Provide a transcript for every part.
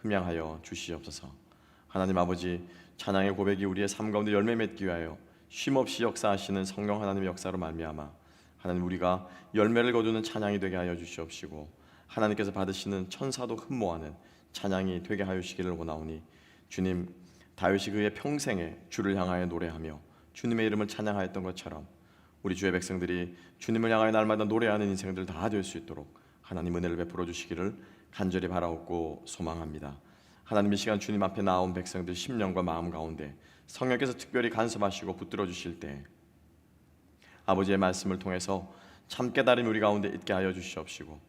흠양하여 주시옵소서. 하나님 아버지, 찬양의 고백이 우리의 삶 가운데 열매 맺기 위하여 쉼없이 역사하시는 성령 하나님의 역사로 말미암아 하나님, 우리가 열매를 거두는 찬양이 되게 하여 주시옵시고 하나님께서 받으시는 천사도 흠모하는 찬양이 되게 하여 주시기를 원하오니, 주님, 다윗이 그의 평생에 주를 향하여 노래하며 주님의 이름을 찬양하였던 것처럼 우리 주의 백성들이 주님을 향하여 날마다 노래하는 인생들 다 될 수 있도록 하나님 은혜를 베풀어 주시기를 간절히 바라옵고 소망합니다. 하나님, 이 시간 주님 앞에 나온 백성들 심령과 마음 가운데 성령께서 특별히 간섭하시고 붙들어 주실 때 아버지의 말씀을 통해서 참 깨달음이 우리 가운데 있게 하여 주시옵시고,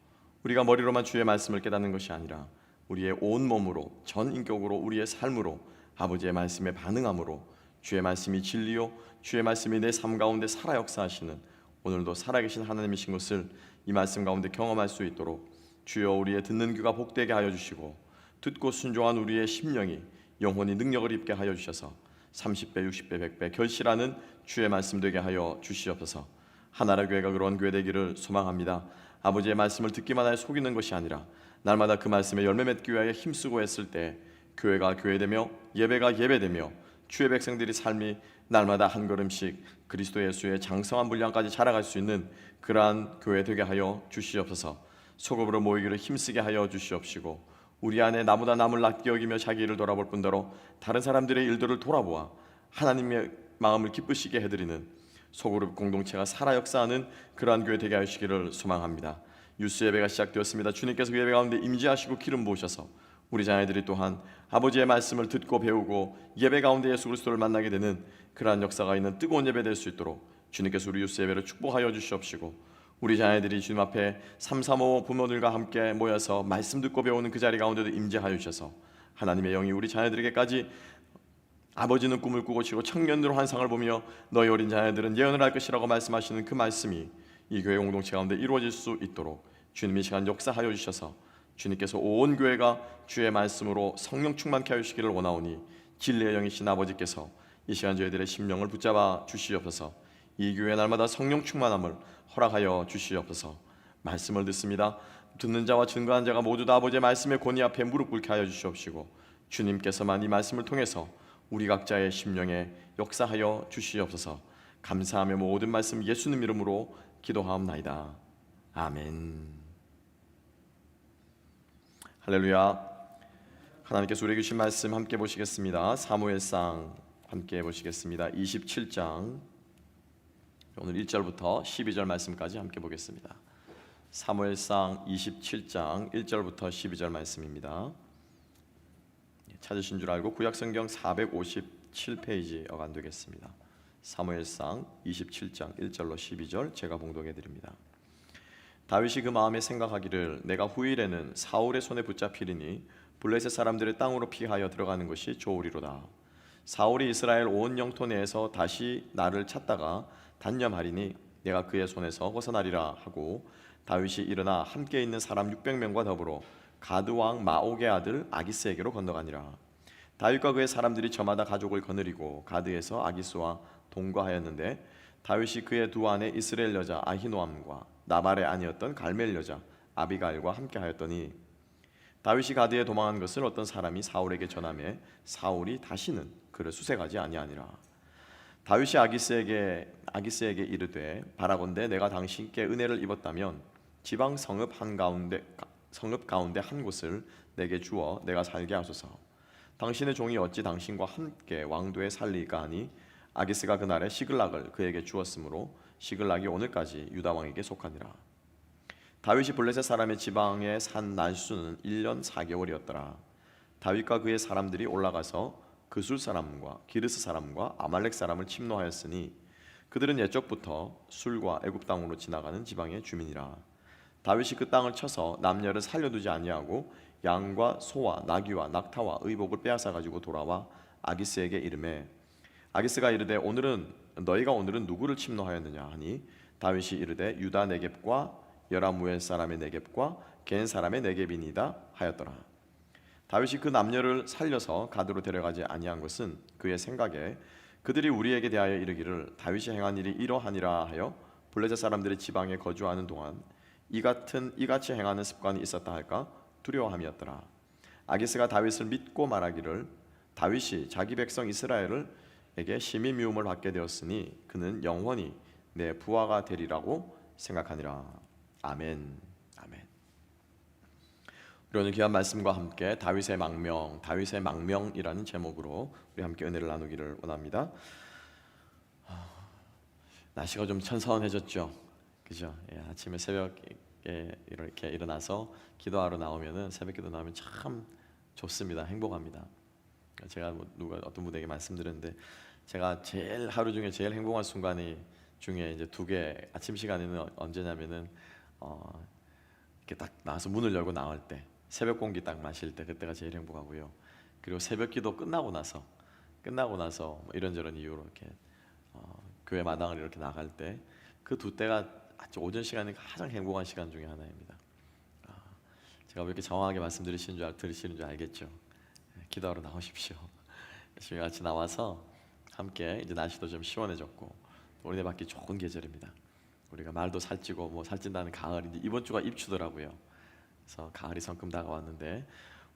우리가 머리로만 주의 말씀을 깨닫는 것이 아니라 우리의 온 몸으로 전 인격으로 우리의 삶으로 아버지의 말씀에 반응함으로 주의 말씀이 진리요 주의 말씀이 내 삶 가운데 살아 역사하시는 오늘도 살아계신 하나님이신 것을 이 말씀 가운데 경험할 수 있도록 주여 우리의 듣는 귀가 복되게 하여 주시고 듣고 순종한 우리의 심령이 영혼이 능력을 입게 하여 주셔서 30배, 60배, 100배 결실하는 주의 말씀 되게 하여 주시옵소서. 하나라 교회가 그런 교회 되기를 소망합니다. 아버지의 말씀을 듣기만 하여 속이는 것이 아니라 날마다 그 말씀에 열매 맺기 위하여 힘쓰고 했을 때 교회가 교회되며 예배가 예배되며 주의 백성들이 삶이 날마다 한 걸음씩 그리스도 예수의 장성한 분량까지 자라갈 수 있는 그러한 교회 되게 하여 주시옵소서. 소급으로 모이기를 힘쓰게 하여 주시옵시고 우리 안에 나보다 남을 낫게 여기며 자기 일을 돌아볼 뿐더러 다른 사람들의 일들을 돌아보아 하나님의 마음을 기쁘시게 해드리는 소그룹 공동체가 살아 역사하는 그러한 교회 되게 하시기를 소망합니다. 유스 예배가 시작되었습니다. 주님께서 그 예배 가운데 임재하시고 기름 부으셔서 우리 자녀들이 또한 아버지의 말씀을 듣고 배우고 예배 가운데 예수 그리스도를 만나게 되는 그러한 역사가 있는 뜨거운 예배 될 수 있도록 주님께서 우리 유스 예배를 축복하여 주시옵시고, 우리 자녀들이 주님 앞에 335 부모들과 함께 모여서 말씀 듣고 배우는 그 자리 가운데도 임재하여 주셔서 하나님의 영이 우리 자녀들에게까지 아버지는 꿈을 꾸고 치고 청년으로 환상을 보며 너희 어린 자녀들은 예언을 할 것이라고 말씀하시는 그 말씀이 이 교회 공동체 가운데 이루어질 수 있도록 주님이 시간 역사하여 주셔서 주님께서 온 교회가 주의 말씀으로 성령 충만케 하여 주시기를 원하오니, 진리의 영이신 아버지께서 이 시간 저희들의 심령을 붙잡아 주시옵소서. 이 교회 날마다 성령 충만함을 허락하여 주시옵소서. 말씀을 듣습니다. 듣는 자와 증거한 자가 모두 다 아버지의 말씀의 권위 앞에 무릎 꿇게 하여 주시옵시고 주님께서만 이 말씀을 통해서 우리 각자의 심령에 역사하여 주시옵소서. 감사하며 모든 말씀 예수님 이름으로 기도하옵나이다. 아멘. 할렐루야. 하나님께서 우리에게 주신 말씀 함께 보시겠습니다. 사무엘상 함께 보시겠습니다. 27장 오늘 1절부터 12절 말씀까지 함께 보겠습니다. 사무엘상 27장 1절부터 12절 말씀입니다. 찾으신 줄 알고 구약성경 457페이지 어간되겠습니다. 사무엘상 27장 1절로 12절 제가 봉독해 드립니다. 다윗이 그 마음에 생각하기를 내가 후일에는 사울의 손에 붙잡히리니 블레셋 사람들의 땅으로 피하여 들어가는 것이 좋으리로다. 사울이 이스라엘 온 영토 내에서 다시 나를 찾다가 단념하리니 내가 그의 손에서 벗어나리라 하고 다윗이 일어나 함께 있는 사람 600명과 더불어 가드 왕 마옥의 아들 아기스에게로 건너가니라. 다윗과 그의 사람들이 저마다 가족을 거느리고 가드에서 아기스와 동거하였는데 다윗이 그의 두 아내 이스라엘 여자 아히노암과 나발의 아니었던 갈멜 여자 아비가일과 함께하였더니 다윗이 가드에 도망한 것을 어떤 사람이 사울에게 전하매 사울이 다시는 그를 수색하지 아니하니라. 다윗이 아기스에게 이르되 바라건대 내가 당신께 은혜를 입었다면 지방 성읍 가운데 한 곳을 내게 주어 내가 살게 하소서. 당신의 종이 어찌 당신과 함께 왕도에 살리까 하니 아기스가 그날에 시글락을 그에게 주었으므로 시글락이 오늘까지 유다 왕에게 속하니라. 다윗이 블레셋 사람의 지방에 산 날수는 1년 4개월이었더라. 다윗과 그의 사람들이 올라가서 그술 사람과 기르스 사람과 아말렉 사람을 침노하였으니 그들은 옛적부터 술과 애굽 땅으로 지나가는 지방의 주민이라. 다윗이 그 땅을 쳐서 남녀를 살려두지 아니하고 양과 소와 나귀와 낙타와 의복을 빼앗아 가지고 돌아와 아기스에게 이르매 아기스가 이르되 너희가 오늘은 누구를 침노하였느냐 하니 다윗이 이르되 유다 네겝과 여라무엘 사람의 네겝과 겐 사람의 네겝이니이다 하였더라. 다윗이 그 남녀를 살려서 가드로 데려가지 아니한 것은 그의 생각에 그들이 우리에게 대하여 이르기를 다윗이 행한 일이 이러하니라 하여 블레셋 사람들이 지방에 거주하는 동안 이같이 행하는 습관이 있었다 할까 두려워함이었더라. 아기스가 다윗을 믿고 말하기를 다윗이 자기 백성 이스라엘에게 심히 미움을 받게 되었으니 그는 영원히 내 부하가 되리라고 생각하니라. 아멘. 아멘. 우리 오늘 귀한 말씀과 함께 다윗의 망명이라는 제목으로 우리 함께 은혜를 나누기를 원합니다. 날씨가 좀 선선해졌죠, 그죠? 예, 아침에 새벽에 이렇게 일어나서 기도하러 나오면은 새벽기도 나오면 참 좋습니다. 행복합니다. 제가 어떤 분에게 말씀드렸는데 제가 제일 하루 중에 제일 행복한 순간이 중에 이제 두 개, 아침 시간에는 언제냐면은 이렇게 딱 나와서 문을 열고 나올 때 새벽 공기 딱 마실 때 그때가 제일 행복하고요. 그리고 새벽기도 끝나고 나서 뭐 이런저런 이유로 이렇게 교회 마당을 이렇게 나갈 때 그 두 때가 아주 오전 시간이 가장 행복한 시간 중에 하나입니다. 제가 왜 이렇게 정확하게 들으시는 줄 알겠죠? 기도하러 나오십시오. 열심히 같이 나와서 함께 이제 날씨도 좀 시원해졌고 올해 받기 좋은 계절입니다. 우리가 말도 살찌고 뭐 살찐다는 가을인데 이번 주가 입추더라고요. 그래서 가을이 성큼 다가왔는데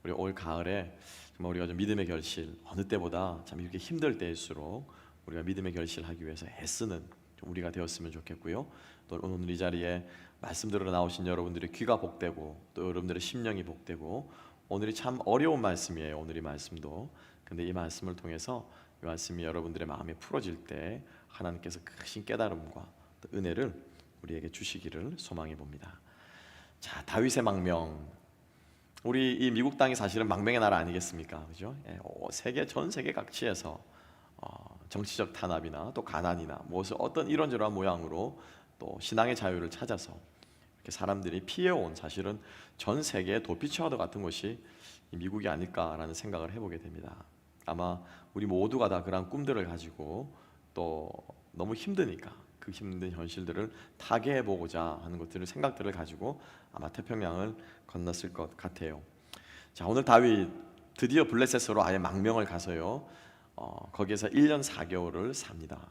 우리 올 가을에 정말 우리가 좀 믿음의 결실 어느 때보다 참 이렇게 힘들 때일수록 우리가 믿음의 결실하기 위해서 애쓰는 좀 우리가 되었으면 좋겠고요. 또 오늘 이 자리에 말씀 들으러 나오신 여러분들의 귀가 복되고 또 여러분들의 심령이 복되고 오늘이 참 어려운 말씀이에요. 오늘 이 말씀도. 근데 이 말씀을 통해서 이 말씀이 여러분들의 마음에 풀어질 때 하나님께서 크신 깨달음과 또 은혜를 우리에게 주시기를 소망해 봅니다. 자, 다윗의 망명. 우리 이 미국 땅이 사실은 망명의 나라 아니겠습니까? 그죠? 전 세계 각지에서 정치적 탄압이나 또 가난이나 무엇을 어떤 이런저런 모양으로 또 신앙의 자유를 찾아서 이렇게 사람들이 피해온 사실은 전 세계의 도피처와도 같은 것이 미국이 아닐까라는 생각을 해보게 됩니다. 아마 우리 모두가 다 그런 꿈들을 가지고 또 너무 힘드니까 그 힘든 현실들을 타개해보고자 하는 생각들을 가지고 아마 태평양을 건넜을 것 같아요. 자, 오늘 다윗 드디어 블레셋으로 아예 망명을 가서요. 거기에서 1년 4개월을 삽니다.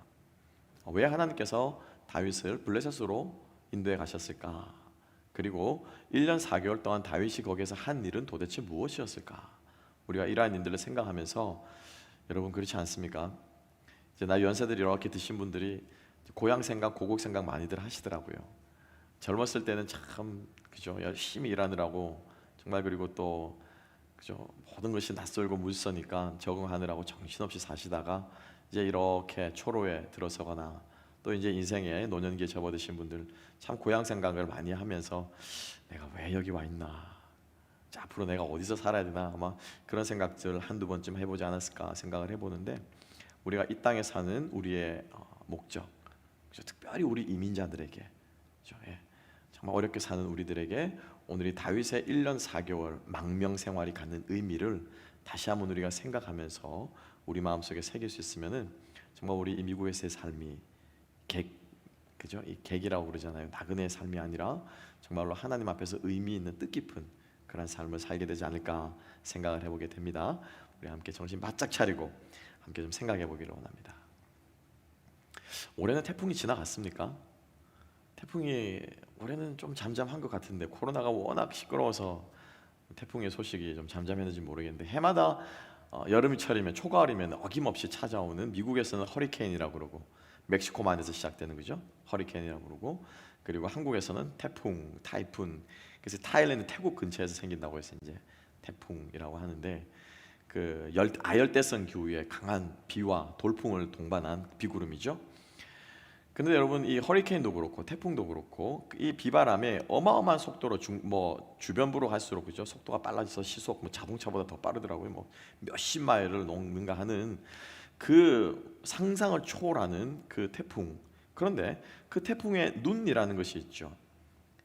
왜 하나님께서 다윗을 블레셋으로 인도해 가셨을까? 그리고 1년 4개월 동안 다윗이 거기에서 한 일은 도대체 무엇이었을까? 우리가 이러한 일들을 생각하면서 여러분 그렇지 않습니까? 이제 나이 연세들이 이렇게 드신 분들이 고향 생각, 고국 생각 많이들 하시더라고요. 젊었을 때는 참 그죠 열심히 일하느라고 정말 그리고 또 그죠 모든 것이 낯설고 물서니까 적응하느라고 정신없이 사시다가 이제 이렇게 초로에 들어서거나 또 이제 인생의 노년기에 접어드신 분들 참 고향 생각을 많이 하면서 내가 왜 여기 와 있나, 자, 앞으로 내가 어디서 살아야 되나 아마 그런 생각들 한두 번쯤 해보지 않았을까 생각을 해보는데 우리가 이 땅에 사는 우리의 목적, 그렇죠? 특별히 우리 이민자들에게 그렇죠? 예. 정말 어렵게 사는 우리들에게 오늘이 다윗의 1년 4개월 망명 생활이 갖는 의미를 다시 한번 우리가 생각하면서 우리 마음속에 새길 수 있으면은 정말 우리 이 미국에서의 삶이 그죠? 이 객이라고 그러잖아요. 나그네의 삶이 아니라 정말로 하나님 앞에서 의미 있는 뜻깊은 그런 삶을 살게 되지 않을까 생각을 해보게 됩니다. 우리 함께 정신 바짝 차리고 함께 좀 생각해 보기를 원합니다. 올해는 태풍이 지나갔습니까? 태풍이 올해는 좀 잠잠한 것 같은데 코로나가 워낙 시끄러워서 태풍의 소식이 좀 잠잠했는지 모르겠는데 해마다 여름철이면 초가을이면 어김없이 찾아오는 미국에서는 허리케인이라고 그러고 멕시코만에서 시작되는 거죠. 허리케인이라고 그러고 그리고 한국에서는 태풍, 타이푼. 그래서 타일랜드 태국 근처에서 생긴다고 해서 이제 태풍이라고 하는데 그 아열대성 기후에 강한 비와 돌풍을 동반한 비구름이죠. 근데 여러분 이 허리케인도 그렇고 태풍도 그렇고 이 비바람에 어마어마한 속도로 주변부로 갈수록 그죠 속도가 빨라져서 시속 자동차보다 더 빠르더라고요. 몇십 마일을 넘는가 하는 그 상상을 초월하는 그 태풍. 그런데 그 태풍의 눈이라는 것이 있죠.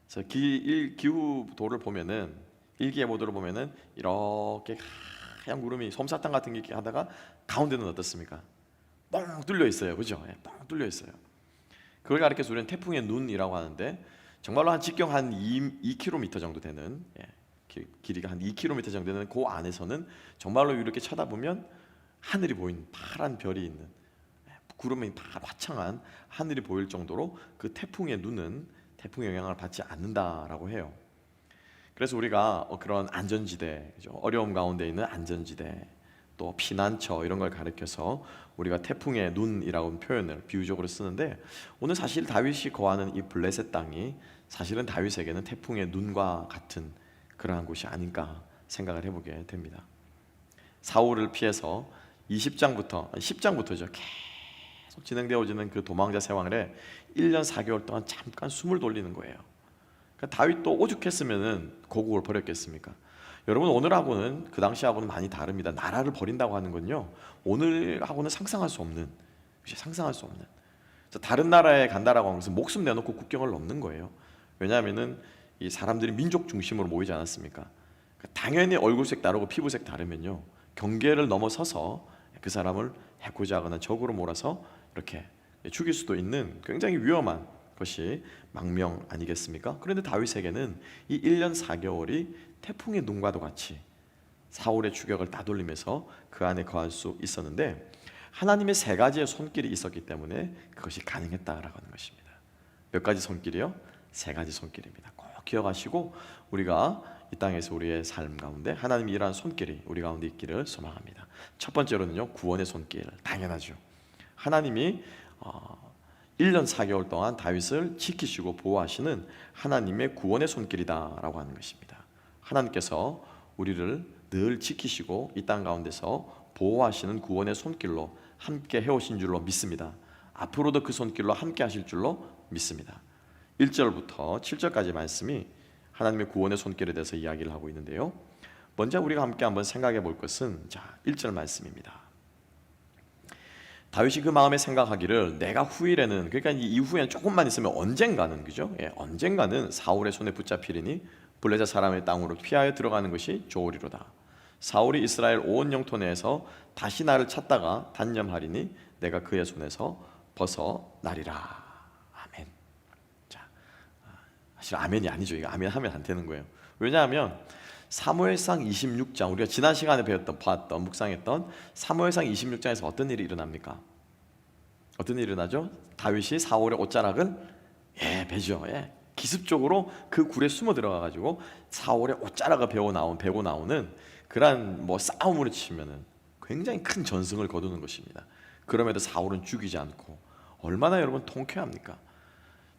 그래서 기후도를 보면은 일기예보도를 보면은 이렇게 하얀 구름이 솜사탕 같은 게 이렇게 하다가 가운데는 어떻습니까? 뻥 뚫려 있어요, 그죠? 뻥 뚫려 있어요. 그걸 가리켜서 우리는 태풍의 눈이라고 하는데 정말로 한 직경 한 2km 정도 되는 길이가 한 2km 정도 되는 그 안에서는 정말로 이렇게 쳐다보면 하늘이 보이는 파란 별이 있는 구름이 화창한 하늘이 보일 정도로 그 태풍의 눈은 태풍의 영향을 받지 않는다라고 해요. 그래서 우리가 그런 안전지대, 그죠? 어려움 가운데 있는 안전지대, 또 피난처 이런 걸 가리켜서 우리가 태풍의 눈이라고 표현을 비유적으로 쓰는데, 오늘 사실 다윗이 거하는 이 블레셋 땅이 사실은 다윗에게는 태풍의 눈과 같은 그러한 곳이 아닌가 생각을 해보게 됩니다. 사울을 피해서 10장부터죠. 계속 진행되어지는 그 도망자 생활에 1년 4개월 동안 잠깐 숨을 돌리는 거예요. 그러니까 다윗도 오죽했으면은 고국을 버렸겠습니까? 여러분, 오늘하고는 그 당시하고는 많이 다릅니다. 나라를 버린다고 하는 건요, 오늘하고는 상상할 수 없는 다른 나라에 간다라고 하는 것은 목숨 내놓고 국경을 넘는 거예요. 왜냐하면은 이 사람들이 민족 중심으로 모이지 않았습니까? 그러니까 당연히 얼굴색 다르고 피부색 다르면요, 경계를 넘어서서 그 사람을 해코지 하거나 적으로 몰아서 이렇게 죽일 수도 있는 굉장히 위험한 것이 망명 아니겠습니까? 그런데 다윗에게는 이 1년 4개월이 태풍의 눈과도 같이 사울의 추격을 따돌리면서 그 안에 거할 수 있었는데, 하나님의 세 가지의 손길이 있었기 때문에 그것이 가능했다라고 하는 것입니다. 몇 가지 손길이요? 세 가지 손길입니다. 꼭 기억하시고 우리가 이 땅에서 우리의 삶 가운데 하나님이 일하는 손길이 우리 가운데 있기를 소망합니다. 첫 번째로는요, 구원의 손길. 당연하죠. 하나님이 1년 4개월 동안 다윗을 지키시고 보호하시는 하나님의 구원의 손길이다라고 하는 것입니다. 하나님께서 우리를 늘 지키시고 이 땅 가운데서 보호하시는 구원의 손길로 함께 해오신 줄로 믿습니다. 앞으로도 그 손길로 함께 하실 줄로 믿습니다. 1절부터 7절까지 말씀이 하나님의 구원의 손길에 대해서 이야기를 하고 있는데요, 먼저 우리가 함께 한번 생각해 볼 것은 1절 말씀입니다. 다윗이 그 마음에 생각하기를, 내가 후일에는, 그러니까 이 이후에는 조금만 있으면 언젠가는, 그죠? 언젠가는 사울의 손에 붙잡히리니 블레셋 사람의 땅으로 피하여 들어가는 것이 좋으리로다. 사울이 이스라엘 온 영토 내에서 다시 나를 찾다가 단념하리니 내가 그의 손에서 벗어나리라. 아멘. 자, 사실 아멘이 아니죠. 이거 아멘 하면 안 되는 거예요. 왜냐하면 사무엘상 26장, 우리가 지난 시간에 봤던 묵상했던 사무엘상 26장에서 어떤 일이 일어납니까? 어떤 일이 일어나죠? 다윗이 사울의 옷자락을 베죠. 기습적으로 그 굴에 숨어 들어가 가지고 사울의 옷자락을 베고 나오는 그러한 싸움으로 치면은 굉장히 큰 전승을 거두는 것입니다. 그럼에도 사울은 죽이지 않고, 얼마나 여러분 통쾌합니까?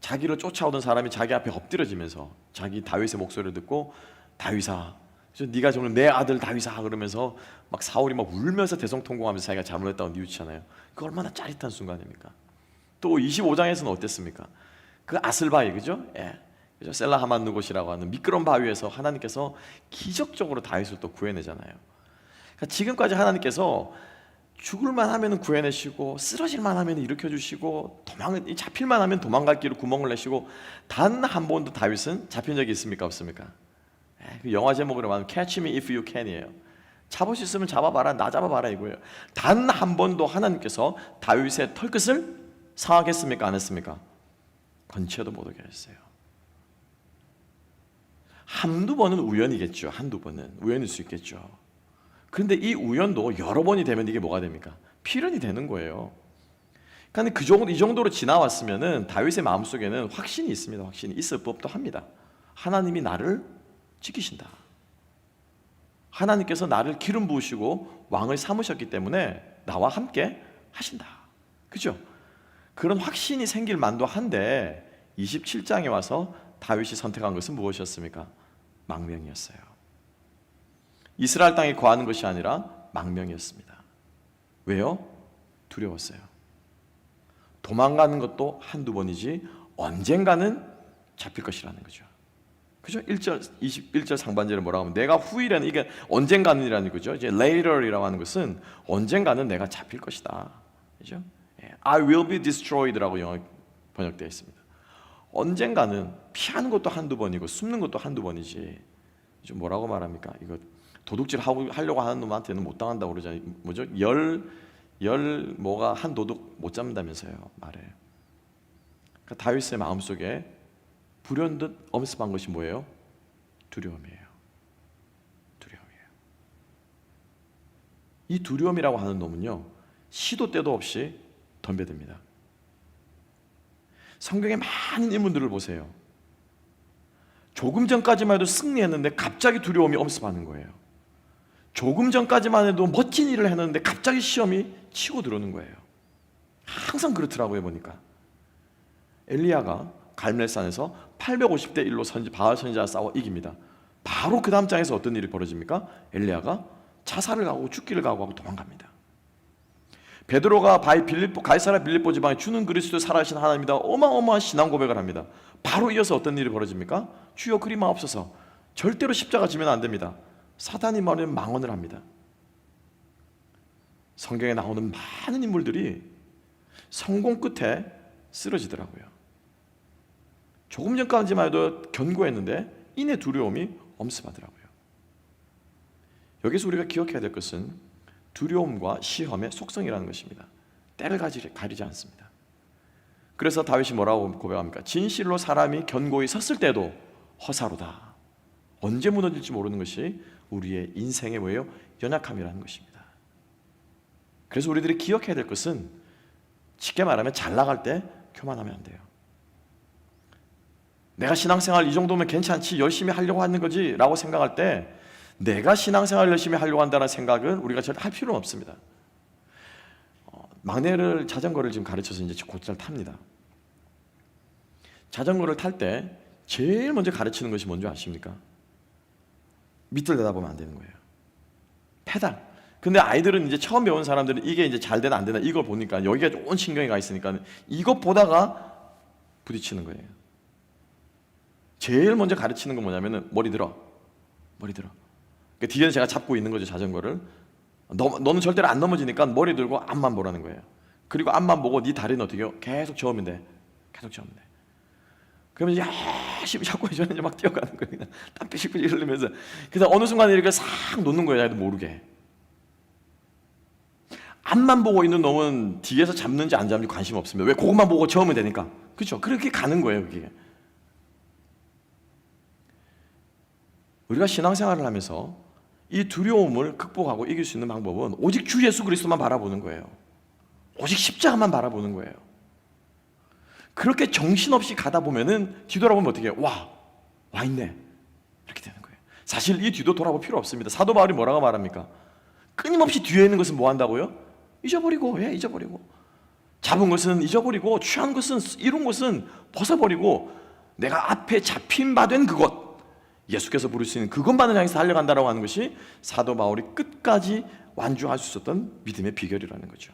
자기를 쫓아오던 사람이 자기 앞에 엎드려지면서 자기 다윗의 목소리를 듣고, 다윗아, 네가 정말 내 아들 다윗아, 그러면서 막 사울이 막 울면서 대성통곡하면서 자기가 잘못했다고 뉘우치잖아요. 그 얼마나 짜릿한 순간입니까? 또 25장에서는 어땠습니까? 그 아슬바이, 그죠? 그죠? 셀라 하만누 곳이라고 하는 미끄럼 바위에서 하나님께서 기적적으로 다윗을 또 구해내잖아요. 그러니까 지금까지 하나님께서 죽을만 하면 구해내시고, 쓰러질만 하면 일으켜주시고, 잡힐만 하면 도망갈 길을 구멍을 내시고, 단 한 번도 다윗은 잡힌 적이 있습니까? 없습니까? 그 영화 제목으로 말하면 Catch Me If You Can이에요. 잡을 수 있으면 잡아봐라, 나 잡아봐라 이거예요. 단 한 번도 하나님께서 다윗의 털끝을 상하겠습니까? 안 했습니까? 건체도 못하게 했어요. 한두 번은 우연이겠죠. 한두 번은 우연일 수 있겠죠. 그런데 이 우연도 여러 번이 되면 이게 뭐가 됩니까? 필연이 되는 거예요. 그러니까 이 정도로 지나왔으면은 다윗의 마음속에는 확신이 있습니다. 확신이 있을 법도 합니다. 하나님이 나를 지키신다. 하나님께서 나를 기름 부으시고 왕을 삼으셨기 때문에 나와 함께 하신다. 그죠? 그런 확신이 생길 만도 한데 27장에 와서 다윗이 선택한 것은 무엇이었습니까? 망명이었어요. 이스라엘 땅에 거하는 것이 아니라 망명이었습니다. 왜요? 두려웠어요. 도망가는 것도 한두 번이지 언젠가는 잡힐 것이라는 거죠. 그죠? 21절 상반절에 뭐라고 하면, 내가 후일에는, 이게 언젠가는이라는 거죠. 이제 later이라고 하는 것은 언젠가는 내가 잡힐 것이다. 그죠? I will be destroyed라고 영어 번역되어 있습니다. 언젠가는 피하는 것도 한두 번이고 숨는 것도 한두 번이지. 좀 뭐라고 말합니까? 이거 도둑질 하려고 하는 놈한테는 못 당한다고 그러잖아요. 뭐죠? 뭐가 한 도둑 못 잡는다면서요, 말을. 그러니까 다윗의 마음속에 불현듯 엄습한 것이 뭐예요? 두려움이에요. 두려움이에요. 이 두려움이라고 하는 놈은요, 시도 때도 없이 덤벼듭니다. 성경의 많은 인물들을 보세요. 조금 전까지만 해도 승리했는데 갑자기 두려움이 엄습하는 거예요. 조금 전까지만 해도 멋진 일을 했는데 갑자기 시험이 치고 들어오는 거예요. 항상 그렇더라고요. 보니까 엘리야가 갈멜산에서 850대 1로 바알 선지자와 싸워 이깁니다. 바로 그 다음 장에서 어떤 일이 벌어집니까? 엘리야가 자살을 가고 죽기를 각오하고 도망갑니다. 베드로가 가이사랴 빌립보 지방에 주는 그리스도 살아계신 하나님이다 어마어마한 신앙 고백을 합니다. 바로 이어서 어떤 일이 벌어집니까? 주여 그리 마옵소서. 절대로 십자가 지면 안 됩니다. 사단이 말하면 망언을 합니다. 성경에 나오는 많은 인물들이 성공 끝에 쓰러지더라고요. 조금 전까지만 해도 견고했는데 이내 두려움이 엄습하더라고요. 여기서 우리가 기억해야 될 것은 두려움과 시험의 속성이라는 것입니다. 때를 가리지 않습니다. 그래서 다윗이 뭐라고 고백합니까? 진실로 사람이 견고히 섰을 때도 허사로다. 언제 무너질지 모르는 것이 우리의 인생의 뭐예요? 연약함이라는 것입니다. 그래서 우리들이 기억해야 될 것은 쉽게 말하면 잘 나갈 때 교만하면 안 돼요. 내가 신앙생활 이 정도면 괜찮지 열심히 하려고 하는 거지 라고 생각할 때 내가 신앙생활 열심히 하려고 한다는 생각은 우리가 절대 할 필요는 없습니다. 막내를 자전거를 지금 가르쳐서 이제 곧잘 탑니다. 자전거를 탈 때 제일 먼저 가르치는 것이 뭔지 아십니까? 밑을 내다보면 안 되는 거예요. 페달. 근데 아이들은 이제 처음 배운 사람들은 이게 이제 잘 되나 안 되나 이걸 보니까 여기가 좋은 신경이 가 있으니까 이것 보다가 부딪히는 거예요. 제일 먼저 가르치는 건 뭐냐면은 머리 들어. 그러니까 뒤에는 제가 잡고 있는 거죠, 자전거를. 너는 절대로 안 넘어지니까 머리 들고 앞만 보라는 거예요. 그리고 앞만 보고 네 다리는 어떻게 해요? 계속 저으면 돼. 그러면 이제 열심히 잡고 저는 이제 막 뛰어가는 거예요. 그냥 땀 삐실삐실 흘리면서. 그래서 어느 순간 이렇게 싹 놓는 거예요, 자기도 모르게. 앞만 보고 있는 놈은 뒤에서 잡는지 안 잡는지 관심 없습니다. 왜? 그것만 보고 저으면 되니까. 그렇죠? 그렇게 가는 거예요, 그게. 우리가 신앙생활을 하면서 이 두려움을 극복하고 이길 수 있는 방법은 오직 주 예수 그리스도만 바라보는 거예요. 오직 십자가만 바라보는 거예요. 그렇게 정신없이 가다 보면은 뒤돌아보면 어떻게 해요? 와 있네. 이렇게 되는 거예요. 사실 이 뒤도 돌아볼 필요 없습니다. 사도 바울이 뭐라고 말합니까? 끊임없이 뒤에 있는 것은 뭐 한다고요? 잊어버리고. 잡은 것은 잊어버리고, 취한 것은, 이룬 것은 벗어버리고, 내가 앞에 잡힌 바 된 그것, 예수께서 부를 수 있는 그것만을 향해서 달려간다라고 하는 것이 사도 바울이 끝까지 완주할 수 있었던 믿음의 비결이라는 거죠.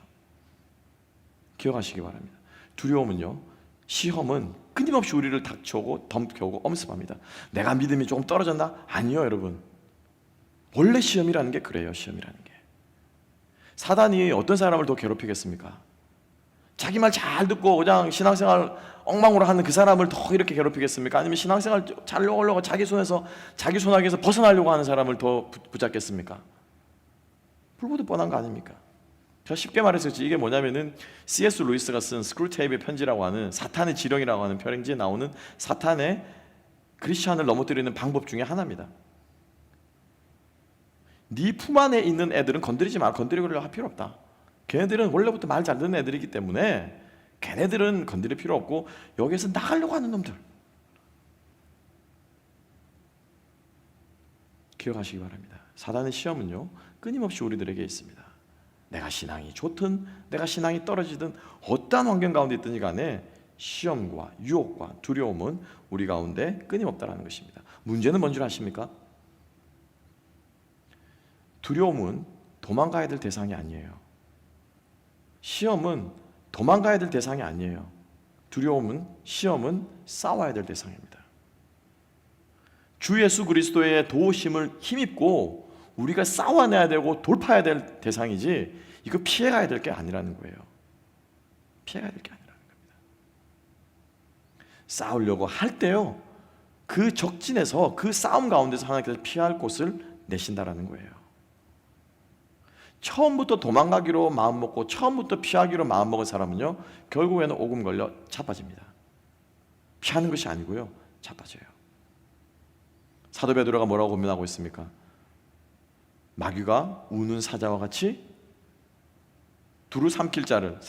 기억하시기 바랍니다. 두려움은요, 시험은 끊임없이 우리를 닥쳐오고 덤켜오고 엄습합니다. 내가 믿음이 조금 떨어졌나? 아니요, 여러분. 원래 시험이라는 게 그래요. 시험이라는 게. 사단이 어떤 사람을 더 괴롭히겠습니까? 자기 말 잘 듣고 그냥 신앙생활 엉망으로 하는 그 사람을 더 이렇게 괴롭히겠습니까? 아니면 신앙생활 잘 하려고 자기 손아귀에서 벗어나려고 하는 사람을 더 붙잡겠습니까? 불보듯 뻔한 거 아닙니까? 제가 쉽게 말해서 이게 뭐냐면은 C.S. 루이스가 쓴 스크루테이프의 편지라고 하는 사탄의 지령이라고 하는 편지에 나오는 사탄의 크리스찬을 넘어뜨리는 방법 중에 하나입니다. 네 품 안에 있는 애들은 건드리지 마. 건드리려고 할 필요 없다. 걔네들은 원래부터 말 잘 듣는 애들이기 때문에 걔네들은 건드릴 필요 없고 여기에서 나가려고 하는 놈들 기억하시기 바랍니다. 사단의 시험은요 끊임없이 우리들에게 있습니다. 내가 신앙이 좋든 내가 신앙이 떨어지든 어떠한 환경 가운데 있든지 간에 시험과 유혹과 두려움은 우리 가운데 끊임없다는 것입니다. 문제는 뭔 줄 아십니까? 두려움은 도망가야 될 대상이 아니에요. 시험은 도망가야 될 대상이 아니에요. 두려움은, 시험은 싸워야 될 대상입니다. 주 예수 그리스도의 도우심을 힘입고 우리가 싸워내야 되고 돌파해야 될 대상이지 이거 피해가야 될 게 아니라는 거예요. 피해가야 될 게 아니라는 겁니다. 싸우려고 할 때요 그 적진에서 그 싸움 가운데서 하나님께서 피할 곳을 내신다라는 거예요. 처음부터 도망가기로 마음먹고 처음부터 피하기로 마음먹은 사람은요 결국에는 오금 걸려 자빠집니다. 피하는 것이 아니고요 자빠져요. 사도 베드로가 뭐라고 고민하고 있습니까? 마귀가 우는 사자와 같이 두루 삼킬 자를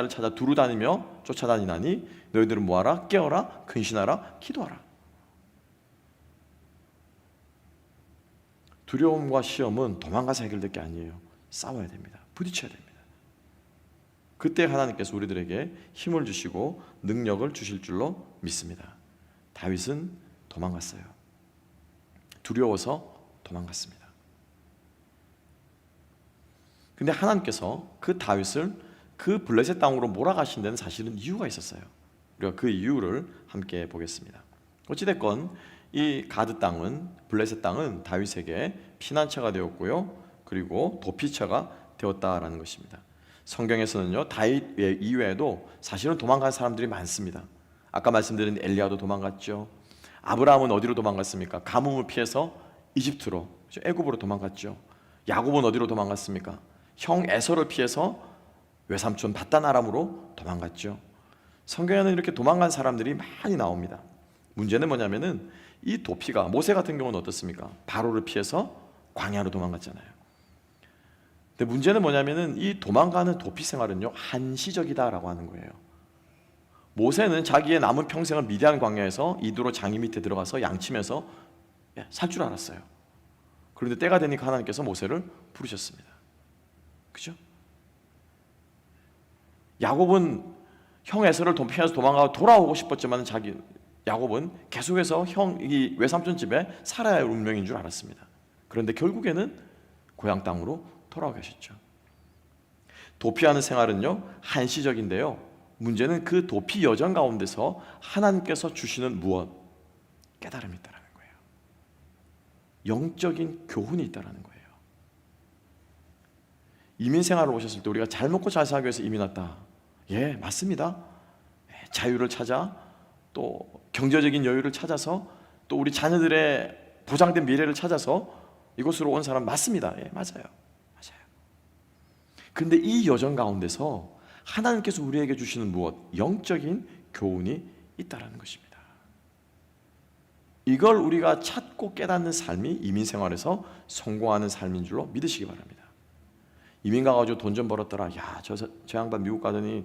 찾아 두루 다니며 쫓아다니나니 너희들은 뭐하라? 깨어라, 근신하라, 기도하라. 두려움과 시험은 도망가서 해결될 게 아니에요. 싸워야 됩니다. 부딪혀야 됩니다. 그때 하나님께서 우리들에게 힘을 주시고 능력을 주실 줄로 믿습니다. 다윗은 도망갔어요. 두려워서 도망갔습니다. 근데 하나님께서 그 다윗을 그 블레셋 땅으로 몰아가신 데는 사실은 이유가 있었어요. 우리가 그 이유를 함께 보겠습니다. 어찌됐건 이 가드 땅은, 블레셋 땅은 다윗에게 피난처가 되었고요, 그리고 도피처가 되었다라는 것입니다. 성경에서는요, 다윗 이외에도 사실은 도망간 사람들이 많습니다. 아까 말씀드린 엘리야도 도망갔죠. 아브라함은 어디로 도망갔습니까? 가뭄을 피해서 이집트로, 애굽으로 도망갔죠. 야곱은 어디로 도망갔습니까? 형 에서를 피해서 외삼촌 밧단 아람으로 도망갔죠. 성경에는 이렇게 도망간 사람들이 많이 나옵니다. 문제는 뭐냐면은 이 도피가, 모세 같은 경우는 어떻습니까? 바로를 피해서 광야로 도망갔잖아요. 근데 문제는 뭐냐면은 이 도망가는 도피 생활은요, 한시적이다라고 하는 거예요. 모세는 자기의 남은 평생을 미디안 광야에서 이두로 장이 밑에 들어가서 양치면서 살 줄 알았어요. 그런데 때가 되니까 하나님께서 모세를 부르셨습니다. 그죠? 야곱은 형 에서를 피해서 도망가고 돌아오고 싶었지만 야곱은 계속해서 이 외삼촌 집에 살아야 할 운명인 줄 알았습니다. 그런데 결국에는 고향 땅으로 돌아오게 하셨죠. 도피하는 생활은요, 한시적인데요, 문제는 그 도피 여정 가운데서 하나님께서 주시는 무엇? 깨달음이 있다는 거예요. 영적인 교훈이 있다는 거예요. 이민 생활을 오셨을 때 우리가 잘 먹고 잘 살기 위해서 이민 왔다. 예, 맞습니다. 자유를 찾아, 또 경제적인 여유를 찾아서, 또 우리 자녀들의 보장된 미래를 찾아서 이곳으로 온 사람 맞습니다. 예, 맞아요. 그런데 이 여정 가운데서 하나님께서 우리에게 주시는 무엇? 영적인 교훈이 있다는 것입니다. 이걸 우리가 찾고 깨닫는 삶이 이민 생활에서 성공하는 삶인 줄로 믿으시기 바랍니다. 이민 가가지고 돈 좀 벌었더라. 야, 저 양반 미국 가더니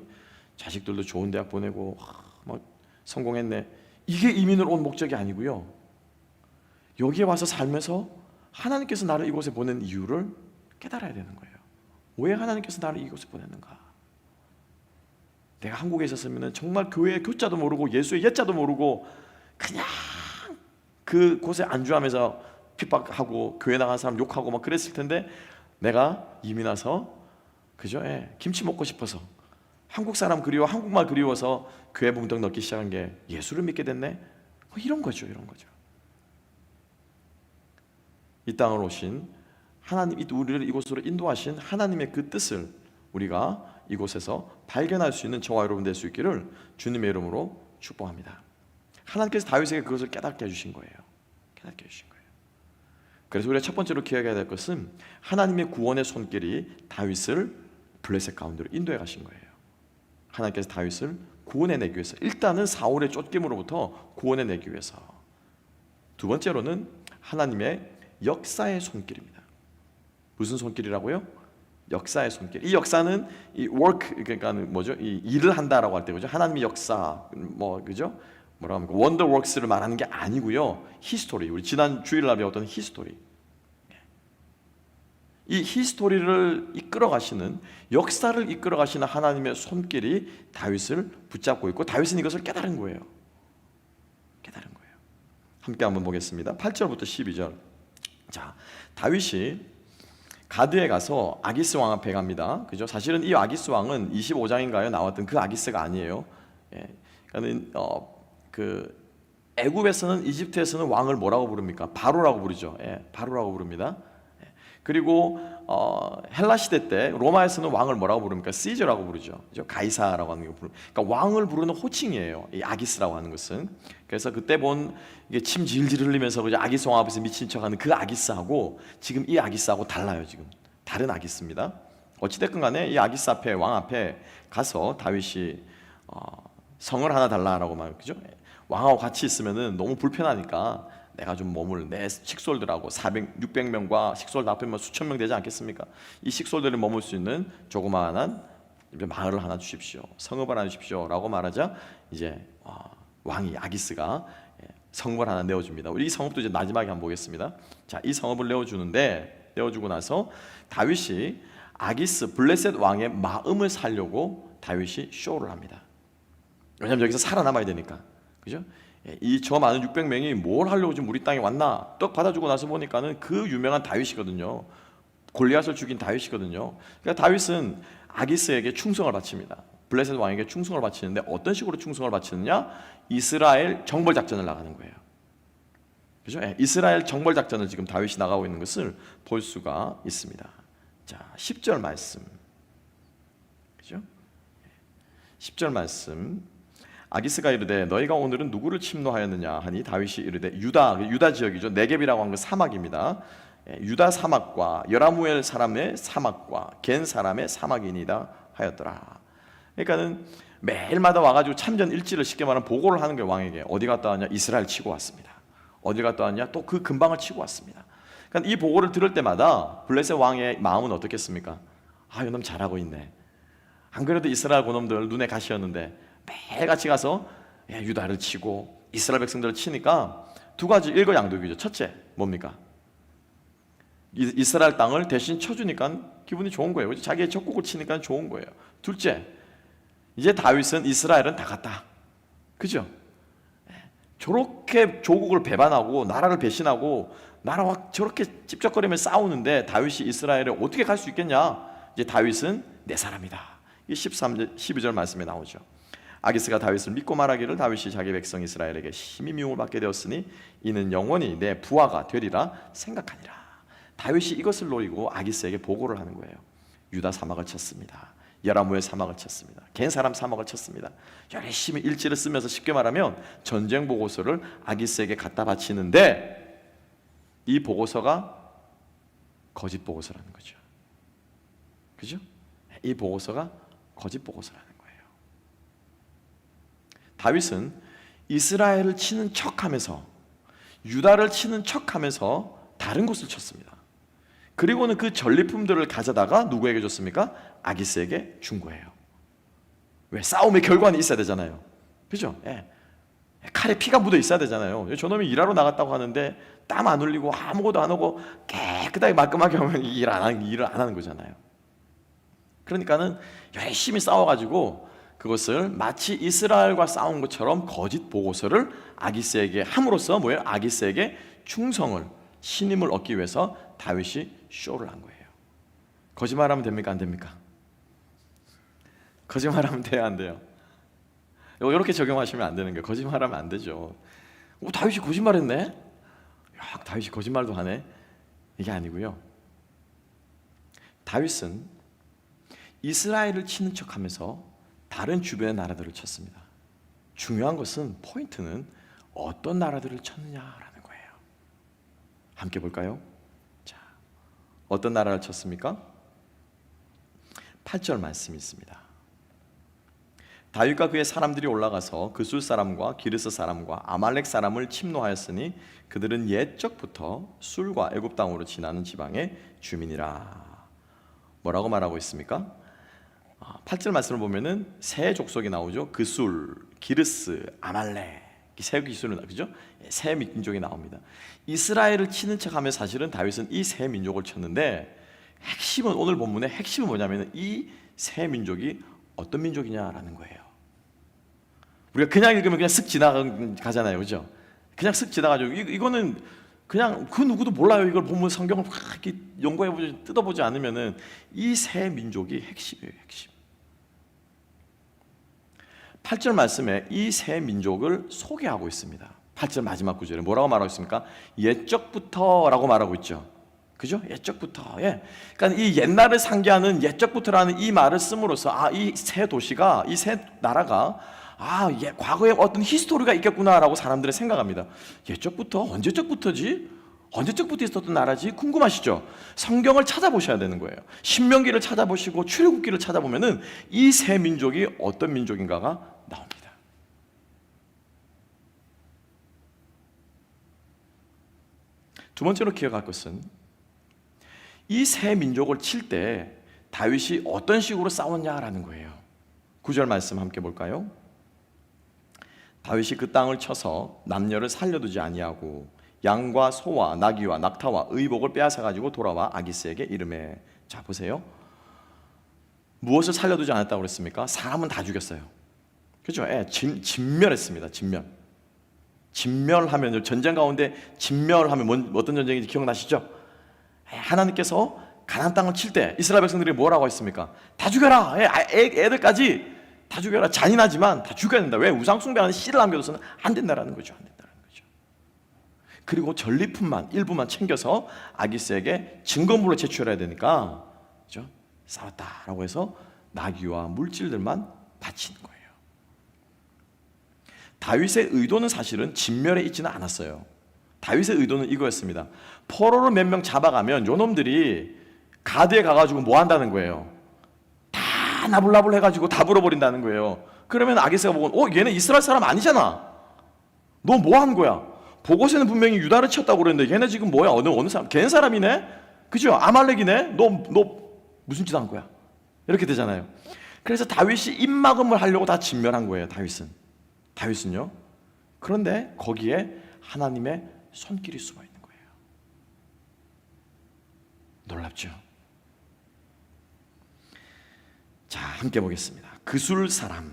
자식들도 좋은 대학 보내고 뭐 성공했네. 이게 이민을 온 목적이 아니고요, 여기에 와서 살면서 하나님께서 나를 이곳에 보낸 이유를 깨달아야 되는 거예요. 왜 하나님께서 나를 이곳에 보냈는가? 내가 한국에 있었으면 정말 교회의 교자도 모르고 예수의 예자도 모르고 그냥 그 곳에 안주하면서 핍박하고 교회 나간 사람 욕하고 막 그랬을 텐데, 내가 이민 와서, 그죠? 예, 김치 먹고 싶어서, 한국 사람 그리워, 한국말 그리워서 교회 붕덩 넣기 시작한 게 예수를 믿게 됐네. 이런 거죠, 이런 거죠. 이 땅을 오신 하나님, 우리를 이곳으로 인도하신 하나님의 그 뜻을 우리가 이곳에서 발견할 수 있는 저와 여러분 될 수 있기를 주님의 이름으로 축복합니다. 하나님께서 다윗에게 그것을 깨닫게 해주신 거예요. 깨닫게 해주신 거예요. 그래서 우리가 첫 번째로 기억해야 될 것은 하나님의 구원의 손길이 다윗을 블레셋 가운데로 인도해 가신 거예요. 하나님께서 다윗을 구원해내기 위해서, 일단은 사울의 쫓김으로부터 구원해내기 위해서. 두 번째로는 하나님의 역사의 손길입니다. 무슨 손길이라고요? 역사의 손길. 이 역사는 이 work, 그러니까 뭐죠? 이 일을 한다라고 할 때, 그죠? 하나님의 역사, 뭐 그죠? 뭐라 합니까? 원더웍스를 말하는 게 아니고요, 히스토리. 우리 지난 주일날 배웠던 히스토리. 이 히스토리를 이끌어 가시는, 역사를 이끌어 가시는 하나님의 손길이 다윗을 붙잡고 있고, 다윗은 이것을 깨달은 거예요. 깨달은 거예요. 함께 한번 보겠습니다. 8절부터 12절. 자, 다윗이 가드에 가서 아기스 왕 앞에 갑니다. 그죠? 사실은 이 아기스 왕은 25장인가요? 나왔던 그 아기스가 아니에요. 예. 그러니까 그 애굽에서는, 이집트에서는 왕을 뭐라고 부릅니까? 바로라고 부르죠. 예, 바로라고 부릅니다. 예. 그리고 헬라 시대 때 로마에서는 왕을 뭐라고 부릅니까? 시저라고 부르죠. 그죠? 가이사라고 하는 거 그러니까 왕을 부르는 호칭이에요, 이 아기스라고 하는 것은. 그래서 그때 본 이게 침 질질 흘리면서 그죠? 아기스 왕 앞에서 미친 척하는 그 아기스하고 지금 이 아기스하고 달라요. 지금 다른 아기스입니다. 어찌됐건 간에 이 아기스 앞에, 왕 앞에 가서 다윗이 성을 하나 달라라고 말, 그죠? 왕하고 같이 있으면은 너무 불편하니까 내가 좀 머물, 내 식솔들하고 400, 600명과 식솔 다 합하면 수천 명 되지 않겠습니까? 이 식솔들이 머물 수 있는 조그마한 마을을 하나 주십시오, 성읍을 하나 주십시오 라고 말하자, 이제 왕이, 아기스가 성읍을 하나 내어줍니다. 우리 이 성읍도 이제 마지막에 한번 보겠습니다. 자, 이 성읍을 내어주고 나서 다윗이 아기스 블레셋 왕의 마음을 살려고 다윗이 쇼를 합니다. 왜냐하면 여기서 살아남아야 되니까, 그죠? 이 저 많은 600명이 뭘 하려고 지금 우리 땅에 왔나? 떡 받아주고 나서 보니까는 그 유명한 다윗이거든요. 골리앗을 죽인 다윗이거든요. 그러니까 다윗은 아기스에게 충성을 바칩니다. 블레셋 왕에게 충성을 바치는데 어떤 식으로 충성을 바치느냐? 이스라엘 정벌 작전을 나가는 거예요. 그죠? 이스라엘 정벌 작전을 지금 다윗이 나가고 있는 것을 볼 수가 있습니다. 자, 10절 말씀. 그죠? 10절 말씀. 아기스가 이르되 너희가 오늘은 누구를 침노하였느냐 하니 다윗이 이르되 유다 지역이죠. 네겝이라고 하는 건 사막입니다. 유다 사막과 여라무엘 사람의 사막과 겐 사람의 사막이니이다 하였더라. 그러니까는 매일마다 와가지고 참전 일지를 쉽게 말하면 보고를 하는 게 왕에게 어디 갔다 왔냐? 이스라엘 치고 왔습니다. 어디 갔다 왔냐? 또 그 근방을 치고 왔습니다. 그러니까 이 보고를 들을 때마다 블레셋 왕의 마음은 어떻겠습니까? 아, 이놈 잘하고 있네. 안 그래도 이스라엘 고놈들 눈에 가시였는데 매일같이 가서 유다를 치고 이스라엘 백성들을 치니까 두 가지 일거양득이죠. 첫째 뭡니까? 이스라엘 땅을 대신 쳐주니까 기분이 좋은 거예요. 자기의 적국을 치니까 좋은 거예요. 둘째, 이제 다윗은 이스라엘은 다 갔다. 그죠? 저렇게 조국을 배반하고 나라를 배신하고 나라와 저렇게 찝쩍거리며 싸우는데 다윗이 이스라엘에 어떻게 갈 수 있겠냐? 이제 다윗은 내 사람이다. 이 12절 말씀에 나오죠. 아기스가 다윗을 믿고 말하기를 다윗이 자기 백성 이스라엘에게 심히 미움을 받게 되었으니 이는 영원히 내 부하가 되리라 생각하니라. 다윗이 이것을 노리고 아기스에게 보고를 하는 거예요. 유다 사막을 쳤습니다. 여라무엘 사막을 쳤습니다. 겐 사람 사막을 쳤습니다. 열심히 일지를 쓰면서 쉽게 말하면 전쟁 보고서를 아기스에게 갖다 바치는데 이 보고서가 거짓 보고서라는 거죠. 그죠? 이 보고서가 거짓 보고서라는 거예요. 다윗은 이스라엘을 치는 척하면서 유다를 치는 척하면서 다른 곳을 쳤습니다. 그리고는 그 전리품들을 가져다가 누구에게 줬습니까? 아기스에게 준 거예요. 왜? 싸움의 결과는 있어야 되잖아요. 그죠? 칼에 피가 묻어 있어야 되잖아요. 저놈이 일하러 나갔다고 하는데 땀 안 흘리고 아무것도 안 하고 깨끗하게 말끔하게 하면 일을 안 하는 거잖아요. 그러니까는 열심히 싸워가지고 그것을 마치 이스라엘과 싸운 것처럼 거짓 보고서를 아기스에게 함으로써 뭐예요? 아기스에게 충성을, 신임을 얻기 위해서 다윗이 쇼를 한 거예요. 거짓말하면 됩니까? 안 됩니까? 거짓말하면 돼요? 안 돼요? 이렇게 적용하시면 안 되는 거예요. 거짓말하면 안 되죠. 다윗이 거짓말했네? 야, 다윗이 거짓말도 하네? 이게 아니고요. 다윗은 이스라엘을 치는 척하면서 다른 주변의 나라들을 쳤습니다. 중요한 것은 포인트는 어떤 나라들을 쳤느냐라는 거예요. 함께 볼까요? 자, 어떤 나라를 쳤습니까? 8절 말씀이 있습니다. 다윗과 그의 사람들이 올라가서 그술 사람과 기르스 사람과 아말렉 사람을 침노하였으니 그들은 옛적부터 술과 애굽 땅으로 지나는 지방의 주민이라. 뭐라고 말하고 있습니까? 8절 말씀을 보면은 세 족속이 나오죠. 그술, 기르스, 아말렉, 세 기술은 그죠? 세 민족이 나옵니다. 이스라엘을 치는 척하며 사실은 다윗은 이 세 민족을 쳤는데 핵심은 오늘 본문의 핵심은 뭐냐면은 이 세 민족이 어떤 민족이냐라는 거예요. 우리가 그냥 읽으면 그냥 쓱 지나가잖아요, 그죠? 그냥 쓱 지나가죠. 이거는 그냥 그 누구도 몰라요. 이걸 본문 성경을 이렇게 연구해보지 뜯어보지 않으면은 이 세 민족이 핵심이에요, 핵심. 8절 말씀에 이 세 민족을 소개하고 있습니다. 8절 마지막 구절에 뭐라고 말하고 있습니까? 옛적부터라고 말하고 있죠. 그죠? 옛적부터. 그러니까 이 옛날을 상기하는 옛적부터라는 이 말을 씀으로써 이 세 도시가, 이 세 나라가 과거에 어떤 히스토리가 있겠구나라고 사람들이 생각합니다. 옛적부터? 언제적부터지? 언제적부터 있었던 나라지? 궁금하시죠? 성경을 찾아보셔야 되는 거예요. 신명기를 찾아보시고 출애굽기를 찾아보면은 이 세 민족이 어떤 민족인가가 나옵니다. 두 번째로 기억할 것은 이 세 민족을 칠 때 다윗이 어떤 식으로 싸웠냐라는 거예요. 9절 말씀 함께 볼까요? 다윗이 그 땅을 쳐서 남녀를 살려두지 아니하고 양과 소와 나귀와 낙타와 의복을 빼앗아 가지고 돌아와 아기스에게 이르매. 자 보세요. 무엇을 살려두지 않았다고 그랬습니까? 사람은 다 죽였어요. 그렇죠? 진멸했습니다. 진멸하면, 전쟁 가운데 진멸하면 어떤 전쟁인지 기억나시죠? 하나님께서 가나안 땅을 칠 때 이스라엘 백성들이 뭐라고 했습니까? 다 죽여라. 애들까지 다 죽여라. 잔인하지만 다 죽여야 된다. 왜? 우상 숭배하는 씨를 남겨둬서는 안 된다라는 거죠. 안 된다는 거죠. 그리고 전리품만 일부만 챙겨서 아기스에게 증거물로 제출해야 되니까, 그렇죠? 싸웠다라고 해서 나귀와 물질들만 바치는 거예요. 다윗의 의도는 사실은 진멸에 있지는 않았어요. 다윗의 의도는 이거였습니다. 포로를 몇 명 잡아가면 요놈들이 가드에 가가지고 뭐 한다는 거예요? 다 나불나불 해가지고 다 불어버린다는 거예요. 그러면 아기스가 보고 얘네 이스라엘 사람 아니잖아. 너 뭐 한 거야? 보고서는 분명히 유다를 쳤다고 그랬는데 얘네 지금 뭐야? 어느 사람? 걔네 사람이네? 그죠? 아말렉이네? 너 무슨 짓 한 거야? 이렇게 되잖아요. 그래서 다윗이 입막음을 하려고 다 진멸한 거예요. 다윗은요. 그런데 거기에 하나님의 손길이 숨어 있는 거예요. 놀랍죠? 자, 함께 보겠습니다. 그술 사람이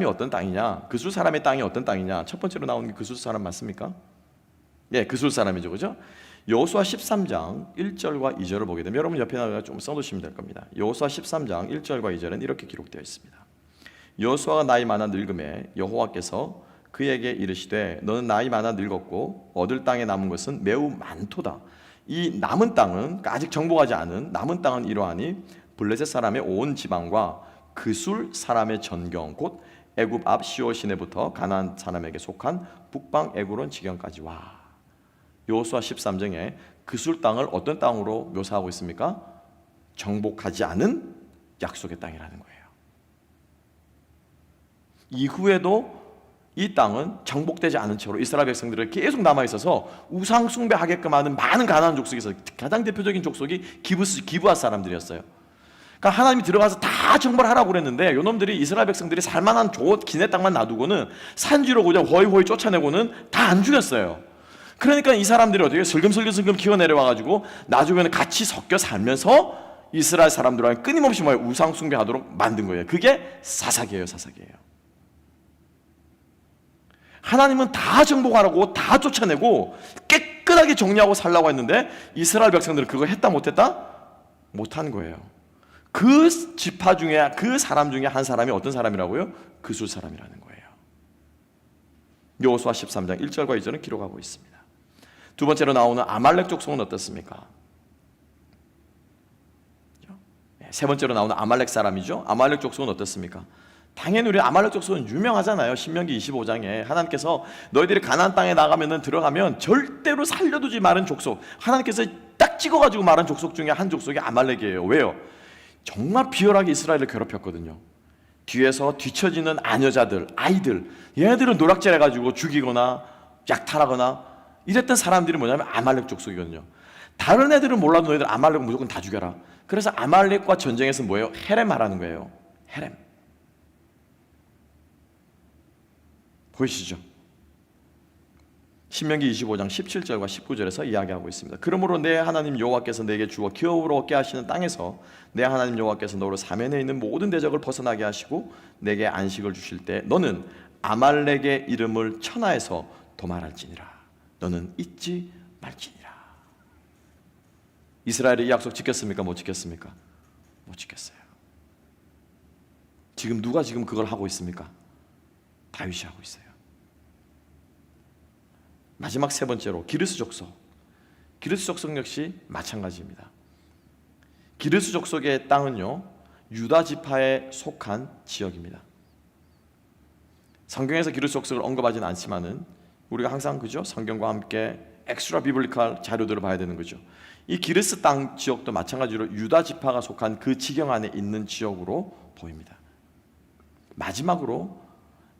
어떤 땅이냐? 그술 사람의 땅이 어떤 땅이냐? 첫 번째로 나오는 게 그술 사람 맞습니까? 예, 그술 사람이죠, 그죠? 여호수아 13장 1절과 2절을 보게 되면, 여러분 옆에다가 좀 써두시면 될 겁니다. 여호수아 13장 1절과 2절은 이렇게 기록되어 있습니다. 여호수아가 나이 많아 늙음에 여호와께서 그에게 이르시되 너는 나이 많아 늙었고 얻을 땅에 남은 것은 매우 많도다. 이 남은 땅은, 그러니까 아직 정복하지 않은 남은 땅은 이러하니 블레셋 사람의 온 지방과 그술 사람의 전경 곧 애굽 앞 시오 시내부터 가나안 사람에게 속한 북방 에그론 지경까지 와. 여호수아 13장에 그술 땅을 어떤 땅으로 묘사하고 있습니까? 정복하지 않은 약속의 땅이라는 거예요. 이후에도 이 땅은 정복되지 않은 채로 이스라엘 백성들을 계속 남아있어서 우상 숭배하게끔 하는 많은 가나안 족속에서 가장 대표적인 족속이 기브앗 사람들이었어요. 그러니까 하나님이 들어가서 다 정벌하라고 그랬는데 요놈들이 이스라엘 백성들이 살만한 기내 땅만 놔두고는 산지로 그냥 호이호이 쫓아내고는 다 안 죽였어요. 그러니까 이 사람들이 어떻게 슬금슬금 기어내려와가지고 나중에는 같이 섞여 살면서 이스라엘 사람들과 끊임없이 우상 숭배하도록 만든 거예요. 그게 사사기예요. 하나님은 다 정복하라고 다 쫓아내고 깨끗하게 정리하고 살라고 했는데 이스라엘 백성들은 그거 했다 못했다? 못한 거예요. 그 지파 중에, 그 사람 중에 한 사람이 어떤 사람이라고요? 그술 사람이라는 거예요. 여호수아 13장 1절과 2절은 기록하고 있습니다. 두 번째로 나오는 아말렉 족속은 어떻습니까? 세 번째로 나오는 아말렉 사람이죠. 아말렉 족속은 어떻습니까? 당연히 우리 아말렉 족속은 유명하잖아요. 신명기 25장에 하나님께서 너희들이 가나안 땅에 나가면 들어가면 절대로 살려두지 말은 족속, 하나님께서 딱 찍어가지고 말한 족속 중에 한 족속이 아말렉이에요. 왜요? 정말 비열하게 이스라엘을 괴롭혔거든요. 뒤에서 뒤처지는 아녀자들, 아이들, 얘네들은 노략질 해가지고 죽이거나 약탈하거나 이랬던 사람들이 뭐냐면 아말렉 족속이거든요. 다른 애들은 몰라도 너희들 아말렉 무조건 다 죽여라. 그래서 아말렉과 전쟁에서 뭐예요? 헤렘 하라는 거예요. 헤렘. 보이시죠? 신명기 25장 17절과 19절에서 이야기하고 있습니다. 그러므로 내 하나님 여호와께서 내게 주어 기업으로 얻게 하시는 땅에서 내 하나님 여호와께서 너로 사면에 있는 모든 대적을 벗어나게 하시고 내게 안식을 주실 때 너는 아말렉의 이름을 천하에서 도말할지니라. 너는 잊지 말지니라. 이스라엘이 이 약속 지켰습니까? 못 지켰습니까? 못 지켰어요. 지금 누가 지금 그걸 하고 있습니까? 다윗이 하고 있어요. 마지막 세 번째로 기르스 족속. 기르스 족속 역시 마찬가지입니다. 기르스 족속의 땅은요, 유다 지파에 속한 지역입니다. 성경에서 기르스 족속을 언급하지는 않지만은 우리가 항상 그죠? 성경과 함께 엑스트라 비블리컬 자료들을 봐야 되는 거죠. 이 기르스 땅 지역도 마찬가지로 유다 지파가 속한 그 지경 안에 있는 지역으로 보입니다. 마지막으로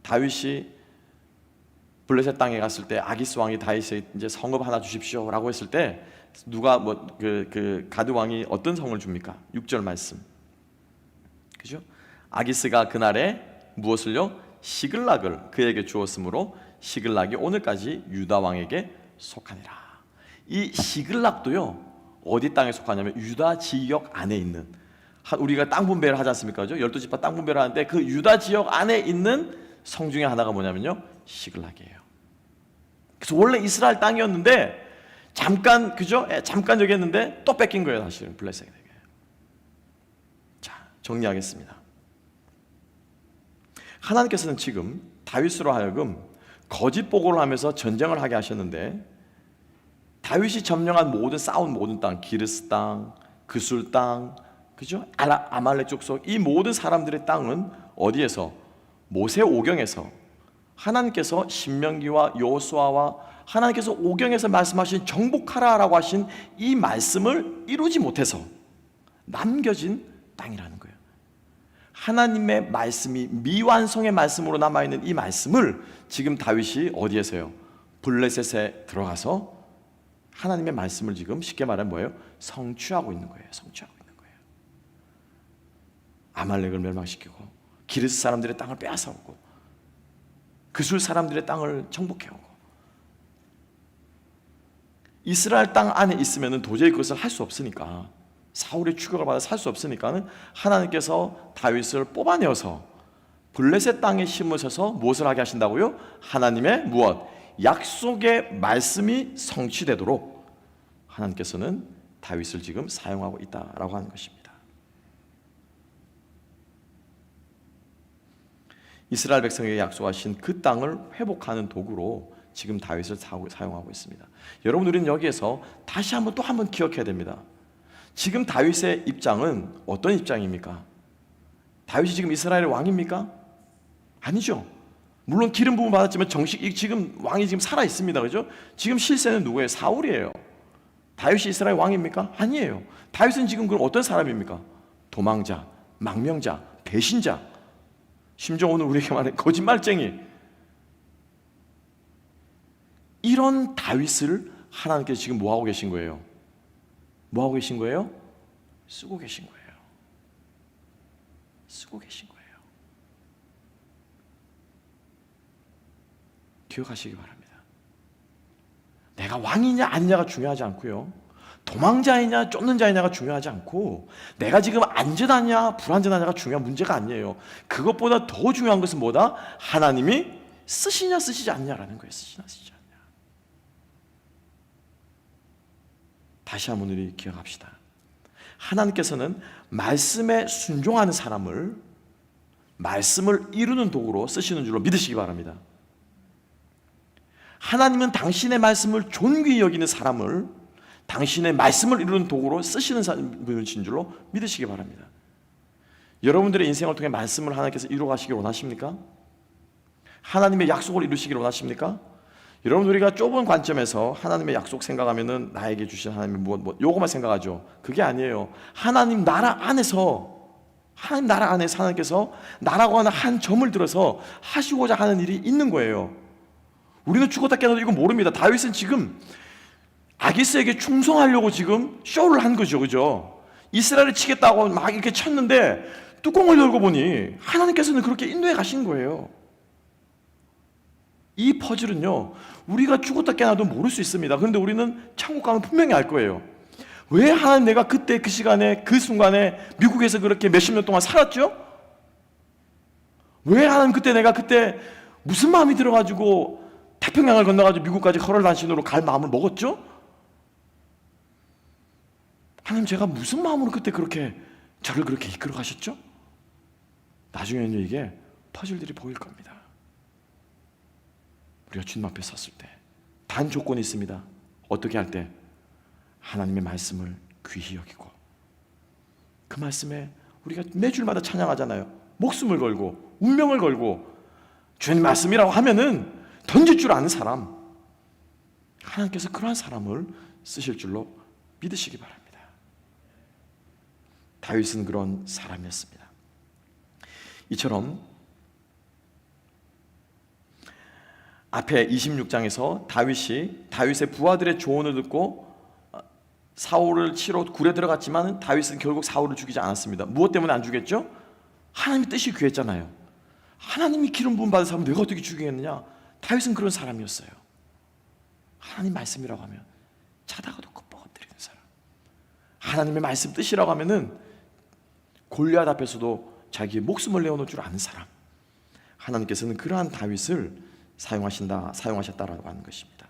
다윗이 블레셋 땅에 갔을 때 아기스 왕이 다윗에 이제 성읍 하나 주십시오라고 했을 때 누가 그 가드 왕이 어떤 성을 줍니까? 6절 말씀. 그죠? 아기스가 그날에 무엇을요? 시글락을 그에게 주었으므로 시글락이 오늘까지 유다 왕에게 속하니라. 이 시글락도요, 어디 땅에 속하냐면 유다 지역 안에 있는, 우리가 땅 분배를 하지 않습니까? 12지파 땅 분배를 하는데 그 유다 지역 안에 있는 성 중에 하나가 뭐냐면요, 시글락이에요. 그래서 원래 이스라엘 땅이었는데 잠깐, 그죠? 잠깐 저기 했는데 또 뺏긴 거예요, 사실은 블레셋에게. 자, 정리하겠습니다. 하나님께서는 지금 다윗으로 하여금 거짓 보고를 하면서 전쟁을 하게 하셨는데, 다윗이 점령한 모든, 싸운 모든 땅, 기르스 땅, 그술 땅, 그죠? 아말렉 족속, 이 모든 사람들의 땅은 어디에서? 모세 오경에서 하나님께서 신명기와 여호수아와 하나님께서 오경에서 말씀하신 정복하라라고 하신 이 말씀을 이루지 못해서 남겨진 땅이라는 거예요. 하나님의 말씀이 미완성의 말씀으로 남아있는 이 말씀을 지금 다윗이 어디에서요? 블레셋에 들어가서 하나님의 말씀을 지금 쉽게 말하면 뭐예요? 성취하고 있는 거예요. 성취하고 있는 거예요. 아말렉을 멸망시키고 기르스 사람들의 땅을 빼앗아오고 그술 사람들의 땅을 정복해오고, 이스라엘 땅 안에 있으면 도저히 그것을 할 수 없으니까, 사울의 추격을 받아 살 수 없으니까 하나님께서 다윗을 뽑아내어서 블레셋 땅에 심으셔서 무엇을 하게 하신다고요? 하나님의 무엇? 약속의 말씀이 성취되도록 하나님께서는 다윗을 지금 사용하고 있다라고 하는 것입니다. 이스라엘 백성에게 약속하신 그 땅을 회복하는 도구로 지금 다윗을 사용하고 있습니다. 여러분, 우리는 여기에서 다시 한번 또 한 번 기억해야 됩니다. 지금 다윗의 입장은 어떤 입장입니까? 다윗이 지금 이스라엘의 왕입니까? 아니죠. 물론 기름 부음 받았지만 지금 왕이 지금 살아 있습니다. 그죠? 지금 실세는 누구예요? 사울이에요. 다윗이 이스라엘 왕입니까? 아니에요. 다윗은 지금 그럼 어떤 사람입니까? 도망자, 망명자, 배신자, 심지어 오늘 우리에게 말해 거짓말쟁이. 이런 다윗을 하나님께서 지금 뭐하고 계신 거예요? 뭐하고 계신 거예요? 쓰고 계신 거예요. 쓰고 계신 거예요. 기억하시기 바랍니다. 내가 왕이냐 아니냐가 중요하지 않고요, 도망자이냐 쫓는 자이냐가 중요하지 않고, 내가 지금 안전하냐 불안전하냐가 중요한 문제가 아니에요. 그것보다 더 중요한 것은 뭐다? 하나님이 쓰시냐 쓰시지 않냐라는 거예요. 쓰시냐 쓰시지 않냐. 다시 한번 우리 기억합시다. 하나님께서는 말씀에 순종하는 사람을 말씀을 이루는 도구로 쓰시는 줄로 믿으시기 바랍니다. 하나님은 당신의 말씀을 존귀히 여기는 사람을 당신의 말씀을 이루는 도구로 쓰시는 분이신 줄로 믿으시기 바랍니다. 여러분들의 인생을 통해 말씀을 하나님께서 이루어가시길 원하십니까? 하나님의 약속을 이루시길 원하십니까? 여러분, 우리가 좁은 관점에서 하나님의 약속 생각하면은 나에게 주신 하나님의 요것만 생각하죠. 그게 아니에요. 하나님 나라 안에서 하나님께서 나라고 하는 한 점을 들어서 하시고자 하는 일이 있는 거예요. 우리는 죽었다 깨어나도 이거 모릅니다. 다윗은 지금 아기스에게 충성하려고 지금 쇼를 한 거죠. 그죠? 이스라엘을 치겠다고 막 이렇게 쳤는데 뚜껑을 열고 보니 하나님께서는 그렇게 인도해 가신 거예요. 이 퍼즐은요, 우리가 죽었다 깨어나도 모를 수 있습니다. 그런데 우리는 천국 가면 분명히 알 거예요. 왜 하나님 내가 그때 그 시간에 그 순간에 미국에서 그렇게 몇십 년 동안 살았죠? 왜 하나님 내가 그때 무슨 마음이 들어가지고 태평양을 건너가지고 미국까지 헐얼단신으로 갈 마음을 먹었죠? 하나님, 제가 무슨 마음으로 그때 저를 그렇게 이끌어 가셨죠? 나중에는 이게 퍼즐들이 보일 겁니다. 우리가 주님 앞에 섰을 때 단 조건이 있습니다. 어떻게 할 때? 하나님의 말씀을 귀히 여기고, 그 말씀에 우리가 매주마다 찬양하잖아요. 목숨을 걸고 운명을 걸고 주님 말씀이라고 하면은 던질 줄 아는 사람, 하나님께서 그러한 사람을 쓰실 줄로 믿으시기 바랍니다. 다윗은 그런 사람이었습니다. 이처럼 앞에 26장에서 다윗의 부하들의 조언을 듣고 사울을 치러 굴에 들어갔지만 다윗은 결국 사울을 죽이지 않았습니다. 무엇 때문에 안 죽였죠? 하나님의 뜻이 귀했잖아요. 하나님이 기름 부음 받은 사람을 내가 어떻게 죽이겠느냐? 다윗은 그런 사람이었어요. 하나님 말씀이라고 하면 자다가도 껍벅 엎드리는 사람, 하나님의 말씀 뜻이라고 하면은 골리앗 앞에서도 자기의 목숨을 내어놓을 줄 아는 사람, 하나님께서는 그러한 다윗을 사용하셨다라고 하는 것입니다.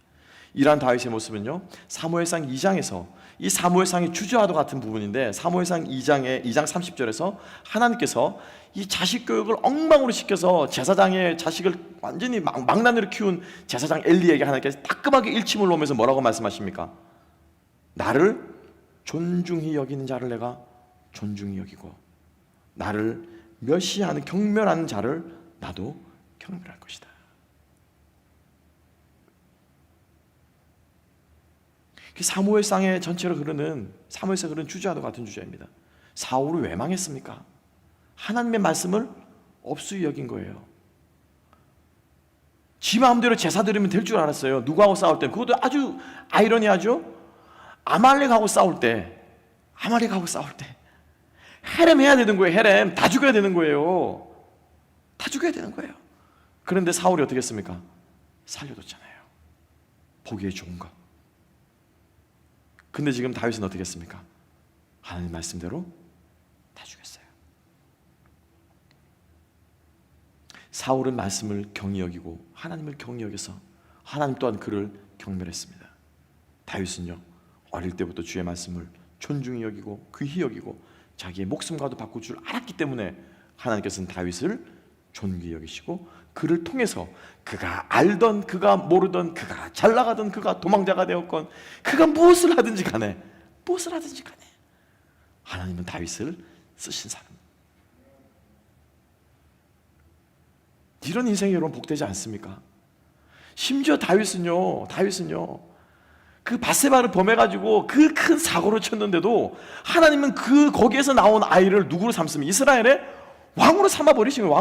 이러한 다윗의 모습은요, 사무엘상 2장에서 이 사무엘상의 주저와도 같은 부분인데, 사무엘상 2장 30절에서 하나님께서 이 자식 교육을 엉망으로 시켜서 제사장의 자식을 완전히 망나니로 키운 제사장 엘리에게 하나님께서 따끔하게 일침을 놓으면서 뭐라고 말씀하십니까? 나를 존중히 여기는 자를 내가 존중히 여기고 나를 멸시하는 경멸하는 자를 나도 경멸할 것이다. 사무엘상의 전체로 흐르는, 사무엘상에 흐르는 주제와도 같은 주제입니다. 사울이 왜 망했습니까? 하나님의 말씀을 업수히 여긴 거예요. 지 마음대로 제사 드리면 될 줄 알았어요. 누구하고 싸울 때, 그것도 아주 아이러니하죠. 아말렉하고 싸울 때 헤렘 해야 되는 거예요. 헤렘 다 죽여야 되는 거예요. 다 죽여야 되는 거예요. 그런데 사울이 어떻게 했습니까? 살려뒀잖아요. 보기에 좋은 거. 근데 지금 다윗은 어떻게 했습니까? 하나님 말씀대로 다 죽였어요. 사울은 말씀을 경히 여기고 하나님을 경히 여겨서 하나님 또한 그를 경멸했습니다. 다윗은요, 어릴 때부터 주의 말씀을 존중히 여기고 귀히 여기고 자기의 목숨과도 바꿀 줄 알았기 때문에 하나님께서는 다윗을 존귀히 여기시고 그를 통해서 그가 알던 그가 모르던 그가 잘 나가던 그가 도망자가 되었건 그가 무엇을 하든지 간에 하나님은 다윗을 쓰신 사람. 이런 인생이 여러분 복되지 않습니까? 심지어 다윗은요 그 밧세바를 범해가지고 그 큰 사고를 쳤는데도 하나님은 거기에서 나온 아이를 누구로 삼습니까? 이스라엘의 왕으로 삼아버리시면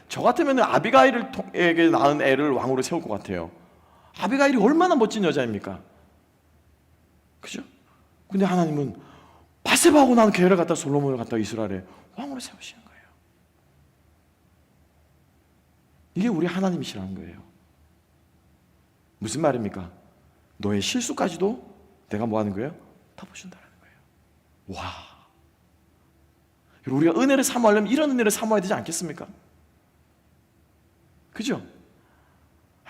저 같으면 아비가일에게 낳은 애를 왕으로 세울 것 같아요. 아비가일이 얼마나 멋진 여자입니까? 그죠? 근데 하나님은 밧세바하고 낳은 걔를 갖다 솔로몬을 갖다 이스라엘에 왕으로 세우시는 거예요. 이게 우리 하나님이시라는 거예요. 무슨 말입니까? 너의 실수까지도 내가 뭐 하는 거예요? 덮어준다는 거예요. 와, 우리가 은혜를 사모하려면 이런 은혜를 사모해야 되지 않겠습니까? 그죠?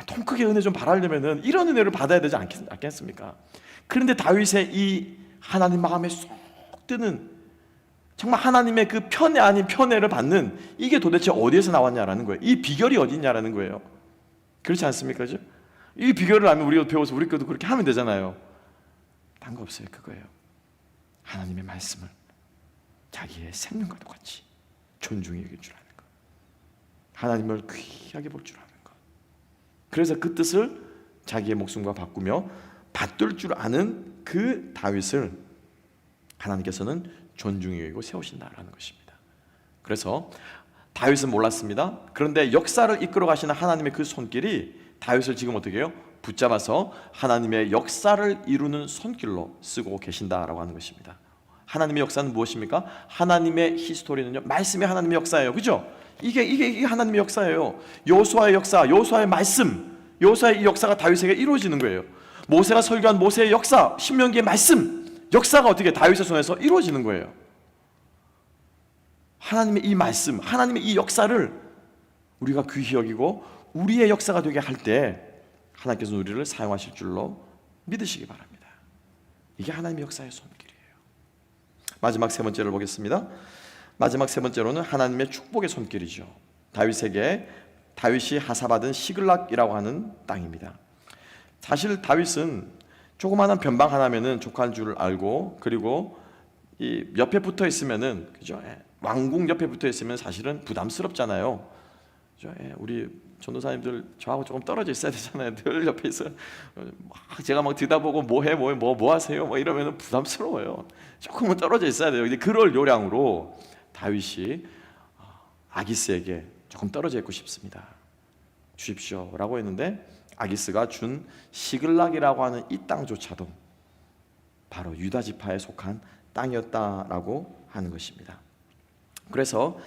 통 크게 은혜 좀 바라려면 이런 은혜를 받아야 되지 않겠습니까? 그런데 다윗의 이 하나님 마음에 쏙 드는, 정말 하나님의 그 편애 아닌 편애를 받는 이게 도대체 어디에서 나왔냐라는 거예요. 이 비결이 어디 있냐라는 거예요. 그렇지 않습니까? 그죠? 이 비결을 알면 우리가 배워서 우리 것도 그렇게 하면 되잖아요. 딴 거 없어요. 그거예요. 하나님의 말씀을 자기의 생명과도 같이 존중히 여길 줄 아는 것, 하나님을 귀하게 볼 줄 아는 것, 그래서 그 뜻을 자기의 목숨과 바꾸며 받들 줄 아는 그 다윗을 하나님께서는 존중히 여기고 세우신다라는 것입니다. 그래서 다윗은 몰랐습니다. 그런데 역사를 이끌어 가시는 하나님의 그 손길이 다윗을 지금 어떻게 해요? 붙잡아서 하나님의 역사를 이루는 손길로 쓰고 계신다라고 하는 것입니다. 하나님의 역사는 무엇입니까? 하나님의 히스토리는요, 말씀이 하나님의 역사예요. 그죠? 이게 하나님의 역사예요. 여호수아의 역사, 여호수아의 말씀, 여호수아의 이 역사가 다윗에게 이루어지는 거예요. 모세가 설교한 모세의 역사, 신명기의 말씀, 역사가 어떻게 다윗의 손에서 이루어지는 거예요. 하나님의 이 말씀, 하나님의 이 역사를 우리가 귀히 여기고 우리의 역사가 되게 할 때 하나님께서 우리를 사용하실 줄로 믿으시기 바랍니다. 이게 하나님의 역사의 손길이에요. 마지막 세 번째를 보겠습니다. 마지막 세 번째로는 하나님의 축복의 손길이죠. 다윗이 하사받은 시글락이라고 하는 땅입니다. 사실 다윗은 조그마한 변방 하나면은 족한 줄 알고, 그리고 이 옆에 붙어 있으면은, 그죠? 왕궁 옆에 붙어 있으면 사실은 부담스럽잖아요. 그죠? 우리 전도사님들 저하고 조금 떨어져 있어야 되잖아요. 늘 옆에 있어. 제가 막 뒤다보고 뭐 하세요? 뭐 이러면은 부담스러워요. 조금은 떨어져 있어야 돼요. 근데 그럴 요량으로 다윗이 아기스에게 조금 떨어져 있고 싶습니다. 주십시오라고 했는데 아기스가 준 시글락이라고 하는 이 땅조차도 바로 유다 지파에 속한 땅이었다라고 하는 것입니다. 그래서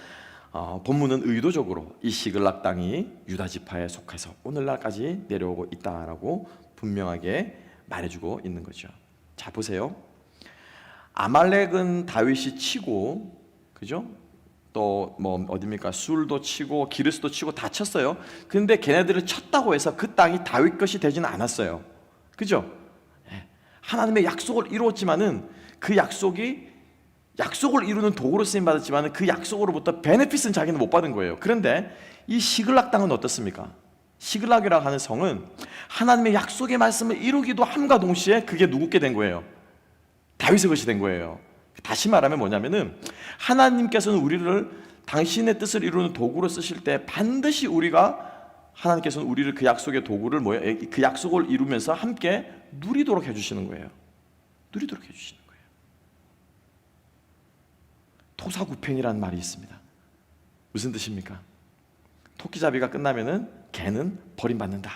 본문은 의도적으로 이 시글락 땅이 유다 지파에 속해서 오늘날까지 내려오고 있다라고 분명하게 말해주고 있는 거죠. 자, 보세요. 아말렉은 다윗이 치고, 그죠? 또 뭐 어디입니까? 술도 치고 기르스도 치고 다 쳤어요. 근데 걔네들을 쳤다고 해서 그 땅이 다윗 것이 되지는 않았어요. 그죠? 하나님의 약속을 이루었지만은 그 약속을 이루는 도구로 쓰임 받았지만은 그 약속으로부터 베네핏은 자기는 못 받은 거예요. 그런데 이 시글락 땅은 어떻습니까? 시글락이라고 하는 성은 하나님의 약속의 말씀을 이루기도 함과 동시에 그게 누구께 된 거예요? 다윗의 것이 된 거예요. 다시 말하면 뭐냐면은 하나님께서는 우리를 당신의 뜻을 이루는 도구로 쓰실 때 반드시 하나님께서는 우리를 그 약속의 도구를 그 약속을 이루면서 함께 누리도록 해주시는 거예요. 누리도록 해주시는 거예요. 토사구팽이라는 말이 있습니다. 무슨 뜻입니까? 토끼잡이가 끝나면은 개는 버림받는다,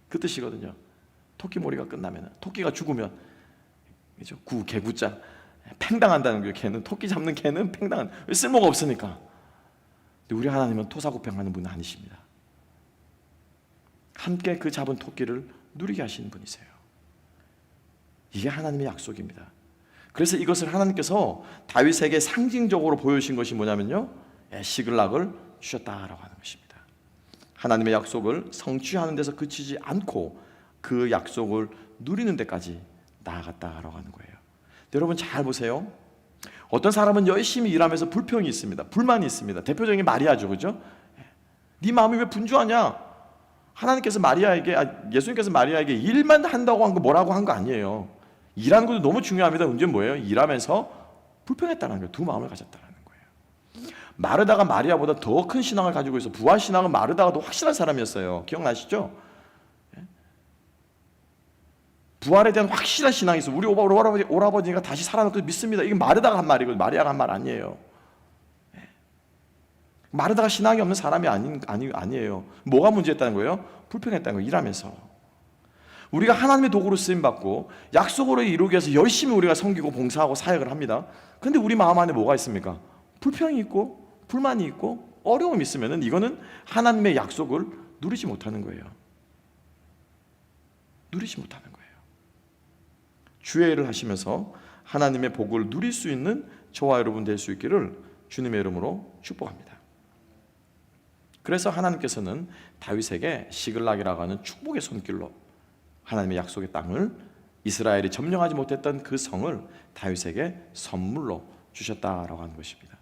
그 뜻이거든요. 토끼몰이가 끝나면은, 토끼가 죽으면, 그죠? 개구자 팽당한다는 거예요. 개는, 토끼 잡는 개는 팽당한, 쓸모가 없으니까. 근데 우리 하나님은 토사구팽하는 분은 아니십니다. 함께 그 잡은 토끼를 누리게 하시는 분이세요. 이게 하나님의 약속입니다. 그래서 이것을 하나님께서 다윗에게 상징적으로 보여주신 것이 뭐냐면요, 시글락을 주셨다라고 하는 것입니다. 하나님의 약속을 성취하는 데서 그치지 않고 그 약속을 누리는 데까지 나아갔다라고 하는 거예요. 여러분 잘 보세요. 어떤 사람은 열심히 일하면서 불평이 있습니다. 불만이 있습니다. 대표적인 마리아죠, 그죠? 네 마음이 왜 분주하냐? 하나님께서 예수님께서 마리아에게 일만 한다고 한 거, 뭐라고 한 거 아니에요. 일하는 것도 너무 중요합니다. 문제는 뭐예요? 일하면서 불평했다는 거예요. 두 마음을 가졌다는 거예요. 마르다가 마리아보다 더 큰 신앙을 가지고 있어. 부활 신앙은 마르다가 더 확실한 사람이었어요. 기억나시죠? 부활에 대한 확실한 신앙이 있어. 우리 오라버지가 다시 살아났고 믿습니다. 이게 마르다가 한 말이고 마리아가 한 말 아니에요. 마르다가 신앙이 없는 사람이 아니에요. 뭐가 문제였다는 거예요? 불평했다는 거예요. 일하면서. 우리가 하나님의 도구로 쓰임받고 약속으로 이루기 위해서 열심히 우리가 섬기고 봉사하고 사역을 합니다. 그런데 우리 마음 안에 뭐가 있습니까? 불평이 있고 불만이 있고 어려움이 있으면 이거는 하나님의 약속을 누리지 못하는 거예요. 누리지 못하는 거예요. 주의 일을 하시면서 하나님의 복을 누릴 수 있는 저와 여러분 될 수 있기를 주님의 이름으로 축복합니다. 그래서 하나님께서는 다윗에게 시글락이라고 하는 축복의 손길로 하나님의 약속의 땅을, 이스라엘이 점령하지 못했던 그 성을 다윗에게 선물로 주셨다라고 하는 것입니다.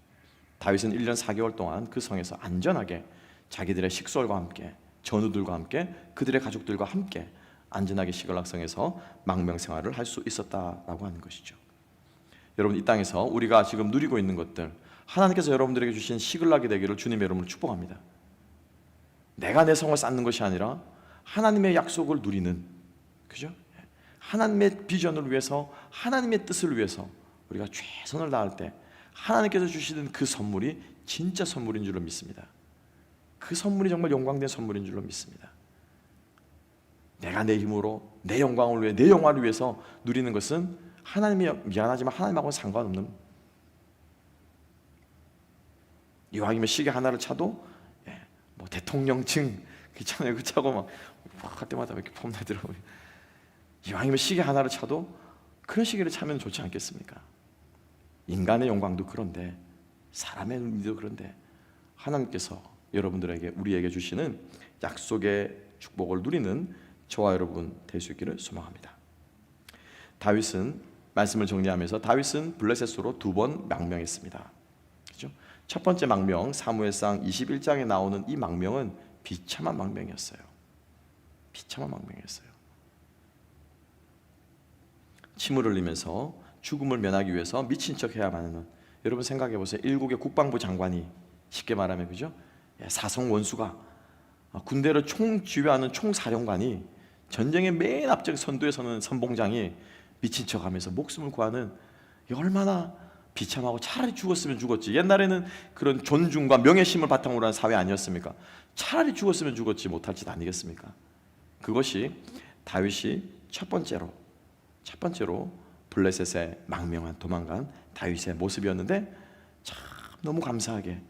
다윗은 1년 4개월 동안 그 성에서 안전하게 자기들의 식솔과 함께, 전우들과 함께, 그들의 가족들과 함께 안전하게 시글락 성에서 망명 생활을 할 수 있었다라고 하는 것이죠. 여러분, 이 땅에서 우리가 지금 누리고 있는 것들, 하나님께서 여러분들에게 주신 시글락이 되기를 주님의 이름으로 축복합니다. 내가 내 성을 쌓는 것이 아니라 하나님의 약속을 누리는, 그죠? 하나님의 비전을 위해서, 하나님의 뜻을 위해서 우리가 최선을 다할 때 하나님께서 주시는 그 선물이 진짜 선물인 줄로 믿습니다. 그 선물이 정말 영광된 선물인 줄로 믿습니다. 내가 내 힘으로 내 영광을 위해, 내 영화를 위해서 누리는 것은 하나님이, 미안하지만 하나님하고는 상관없는, 이왕이면 시계 하나를 차도 뭐 대통령증 있잖아요. 그 차고 막 할 때마다 왜 이렇게 폼나더라고요. 이왕이면 시계 하나를 차도 그런 시계를 차면 좋지 않겠습니까? 인간의 영광도 그런데, 사람의 의미도 그런데, 하나님께서 여러분들에게, 우리에게 주시는 약속의 축복을 누리는 저와 여러분 될 수 있기를 소망합니다. 다윗은, 말씀을 정리하면서 다윗은 블레셋으로 2번 망명했습니다. 그렇죠? 첫 번째 망명, 사무엘상 21장에 나오는 이 망명은 비참한 망명이었어요. 비참한 망명이었어요. 침을 흘리면서 죽음을 면하기 위해서 미친 척 해야만 하는, 여러분 생각해 보세요. 일국의 국방부 장관이, 쉽게 말하면, 그죠? 사성 원수가, 군대를 총지휘하는 총사령관이, 전쟁의 맨 앞쪽 선두에 서는 선봉장이 미친 척하면서 목숨을 구하는, 얼마나 비참하고, 차라리 죽었으면 죽었지. 옛날에는 그런 존중과 명예심을 바탕으로 한 사회 아니었습니까? 차라리 죽었으면 죽었지 못할 짓 아니겠습니까? 그것이 다윗이 첫 번째로 블레셋에 도망간 다윗의 모습이었는데, 참 너무 감사하게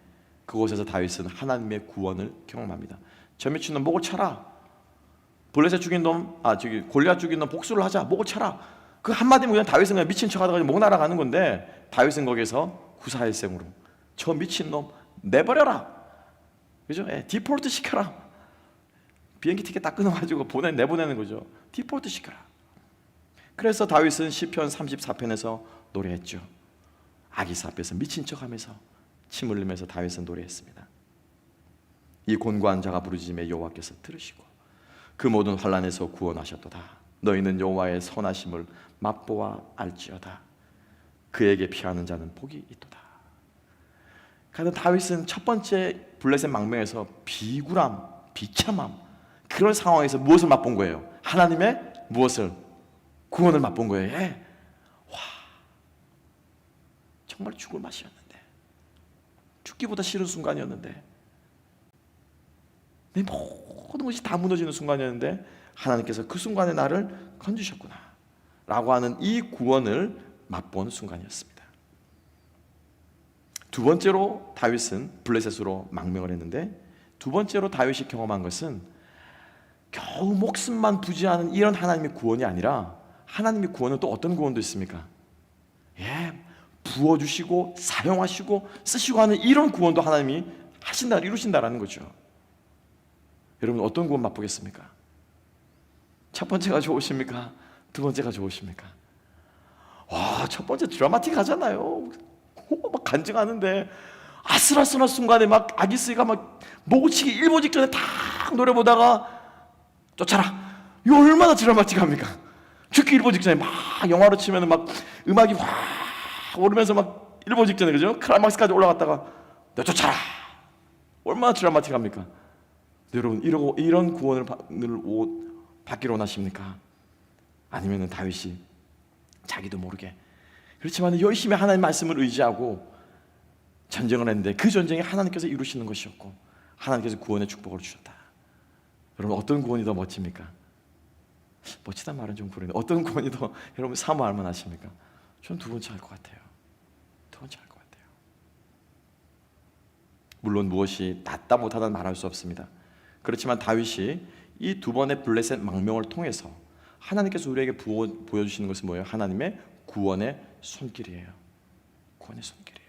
그곳에서 다윗은 하나님의 구원을 경험합니다. 저 미친 놈 목을 쳐라. 블레셋 죽인 놈, 골리앗 죽인 놈 복수를 하자. 목을 쳐라. 그 한마디면 그냥 다윗은 그냥 미친 척하다가 목 날아가는 건데, 다윗은 거기서 구사일생으로 저 미친 놈 내버려라. 그죠? 디폴트 시켜라. 비행기 티켓 딱 끊어가지고 내보내는 거죠. 디폴트 시켜라. 그래서 다윗은 시편 34편에서 노래했죠. 아기스 앞에서 미친 척하면서 침 흘리면서 다윗은 노래했습니다. 이 곤고한 자가 부르짖음에 여호와께서 들으시고 그 모든 환난에서 구원하셨도다. 너희는 여호와의 선하심을 맛보아 알지어다. 그에게 피하는 자는 복이 있도다. 그러니까 다윗은 첫 번째 블레셋 망명에서 비굴함, 비참함, 그런 상황에서 무엇을 맛본 거예요? 하나님의 무엇을? 구원을 맛본 거예요. 와, 정말 죽을 맛이었는데, 죽기보다 싫은 순간이었는데, 내 모든 것이 다 무너지는 순간이었는데 하나님께서 그 순간에 나를 건지셨구나 라고 하는 이 구원을 맛본 순간이었습니다. 두 번째로 다윗은 블레셋으로 망명을 했는데, 두 번째로 다윗이 경험한 것은 겨우 목숨만 부지하는 이런 하나님의 구원이 아니라, 하나님의 구원은 또 어떤 구원도 있습니까? 부어주시고 사용하시고 쓰시고 하는 이런 구원도 하나님이 이루신다라는 거죠. 여러분, 어떤 구원 맛보겠습니까? 첫 번째가 좋으십니까? 두 번째가 좋으십니까? 와, 첫 번째 드라마틱하잖아요. 막 간증하는데 아슬아슬한 순간에 막 아기스가 막 목치기 일보 직전에 딱 노래 보다가 쫓아라. 이거 얼마나 드라마틱합니까? 죽기 일보 직전에 막 영화로 치면 막 음악이 확 오르면서 막 일보 직전에, 그죠? 클라이막스까지 올라갔다가 너 쫓아라. 얼마나 드라마틱합니까? 여러분, 이런 구원을 받기로 원하십니까? 아니면 다윗이 자기도 모르게 그렇지만 열심히 하나님의 말씀을 의지하고 전쟁을 했는데 그 전쟁에 하나님께서 이루시는 것이었고 하나님께서 구원의 축복을 주셨다. 여러분, 어떤 구원이 더 멋집니까? 멋지단 말은 좀 그러네. 어떤 구원이 더 여러분 사모할 만하십니까? 저는 두 번째 할 것 같아요. 두 번째 할 것 같아요. 물론 무엇이 낫다 못하다는 말할 수 없습니다. 그렇지만 다윗이 이 두 번의 블레셋 망명을 통해서 하나님께서 우리에게 보여주시는 것은 뭐예요? 하나님의 구원의 손길이에요. 구원의 손길이에요.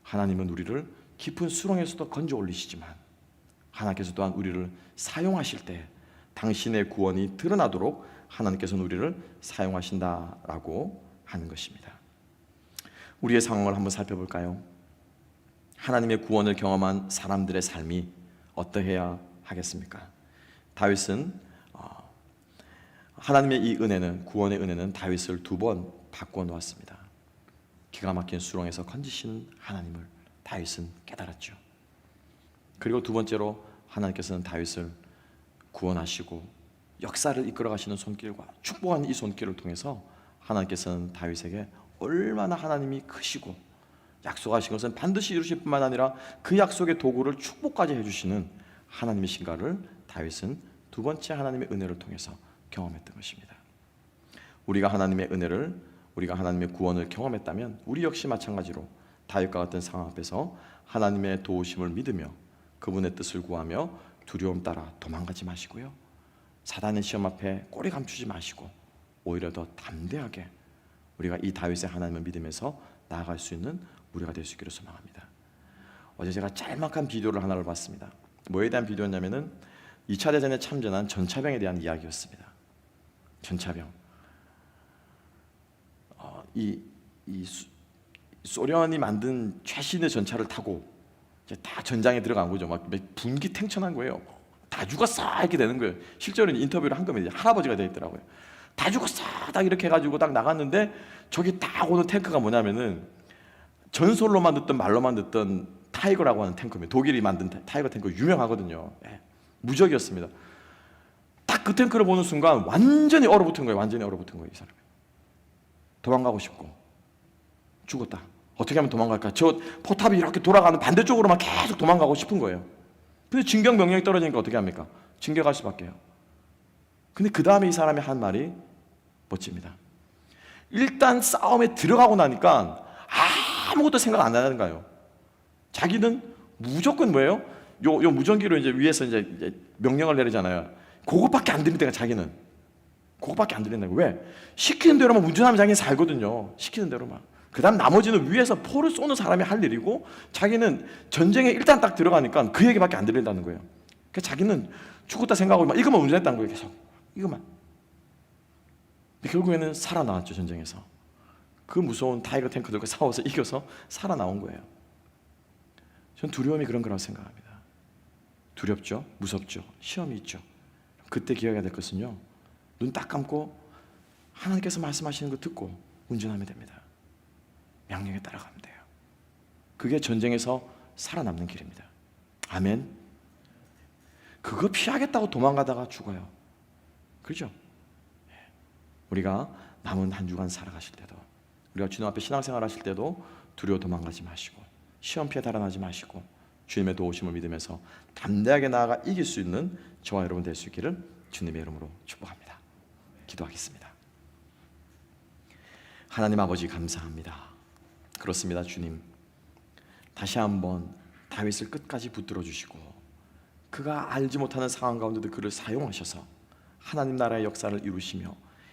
하나님은 우리를 깊은 수렁에서도 건져 올리시지만 하나님께서 또한 우리를 사용하실 때 당신의 구원이 드러나도록 하나님께서는 우리를 사용하신다라고 하는 것입니다. 우리의 상황을 한번 살펴볼까요? 하나님의 구원을 경험한 사람들의 삶이 어떠해야 하겠습니까? 다윗은 하나님의 이 은혜는, 구원의 은혜는 다윗을 두 번 바꿔놓았습니다. 기가 막힌 수렁에서 건지시는 하나님을 다윗은 깨달았죠. 그리고 두 번째로 하나님께서는 다윗을 구원하시고 역사를 이끌어가시는 손길과 축복하는 이 손길을 통해서 하나님께서는 다윗에게 얼마나 하나님이 크시고 약속하신 것은 반드시 이루실 뿐만 아니라 그 약속의 도구를 축복까지 해주시는 하나님의 신가를 다윗은 두 번째 하나님의 은혜를 통해서 경험했던 것입니다. 우리가 하나님의 은혜를, 우리가 하나님의 구원을 경험했다면 우리 역시 마찬가지로 다윗과 같은 상황 앞에서 하나님의 도우심을 믿으며 그분의 뜻을 구하며 두려움 따라 도망가지 마시고요, 사단의 시험 앞에 꼬리 감추지 마시고 오히려 더 담대하게 우리가 이 다윗의 하나님을 믿으면서 나아갈 수 있는 우리가 될 수 있기를 소망합니다. 어제 제가 짤막한 비디오를 하나를 봤습니다. 뭐에 대한 비디오였냐면은 2차 대전에 참전한 전차병에 대한 이야기였습니다. 전차병. 소련이 만든 최신의 전차를 타고 이제 다 전장에 들어간 거죠. 막 분기탱천한 거예요. 다 죽었어 이렇게 되는 거예요. 실제로 인터뷰를 한 겁니다. 할아버지가 되어 있더라고요. 다 죽었어 딱 이렇게 해가지고 딱 나갔는데 저기 딱 오는 탱크가 뭐냐면은 전설로만 듣던 말로만 듣던 타이거라고 하는 탱크입니다. 독일이 만든 타이거 탱크 유명하거든요. 무적이었습니다. 딱 그 탱크를 보는 순간 완전히 얼어붙은 거예요. 완전히 얼어붙은 거예요. 이 사람이. 도망가고 싶고 죽었다. 어떻게 하면 도망갈까? 저 포탑이 이렇게 돌아가는 반대쪽으로만 계속 도망가고 싶은 거예요. 근데 진격 명령이 떨어지니까 어떻게 합니까? 진격할 수밖에요. 근데 그 다음에 이 사람이 한 말이 멋집니다. 일단 싸움에 들어가고 나니까 아무것도 생각 안 나는 거예요. 자기는 무조건 뭐예요? 요 무전기로 이제 위에서 이제 명령을 내리잖아요. 그것밖에 안 들린다가 자기는 그것밖에 안 들린다고. 왜? 시키는 대로만 운전하면 자기는 살거든요. 시키는 대로만. 그다음 나머지는 위에서 포를 쏘는 사람이 할 일이고, 자기는 전쟁에 일단 딱 들어가니까 그 얘기밖에 안 들린다는 거예요. 그러니까 자기는 죽었다 생각하고 막 이것만 운전했다는 거예요. 계속 이것만. 근데 결국에는 살아나왔죠. 전쟁에서 그 무서운 타이거 탱크들과 싸워서 이겨서 살아나온 거예요. 전 두려움이 그런 거라고 생각합니다. 두렵죠, 무섭죠, 시험이 있죠. 그때 기억해야 될 것은요, 눈 딱 감고 하나님께서 말씀하시는 거 듣고 운전하면 됩니다. 명령에 따라가면 돼요. 그게 전쟁에서 살아남는 길입니다. 아멘. 그거 피하겠다고 도망가다가 죽어요. 그렇죠? 우리가 남은 한 주간 살아가실 때도, 우리가 주님 앞에 신앙생활 하실 때도 두려워 도망가지 마시고, 시험 피해 달아나지 마시고, 주님의 도우심을 믿으면서 담대하게 나아가 이길 수 있는 저와 여러분 될 수 있기를 주님의 이름으로 축복합니다. 기도하겠습니다. 하나님 아버지, 감사합니다. 그렇습니다. 주님, 다시 한번 다윗을 끝까지 붙들어 주시고, 그가 알지 못하는 상황 가운데도 그를 사용하셔서 하나님 나라의 역사를 이루시며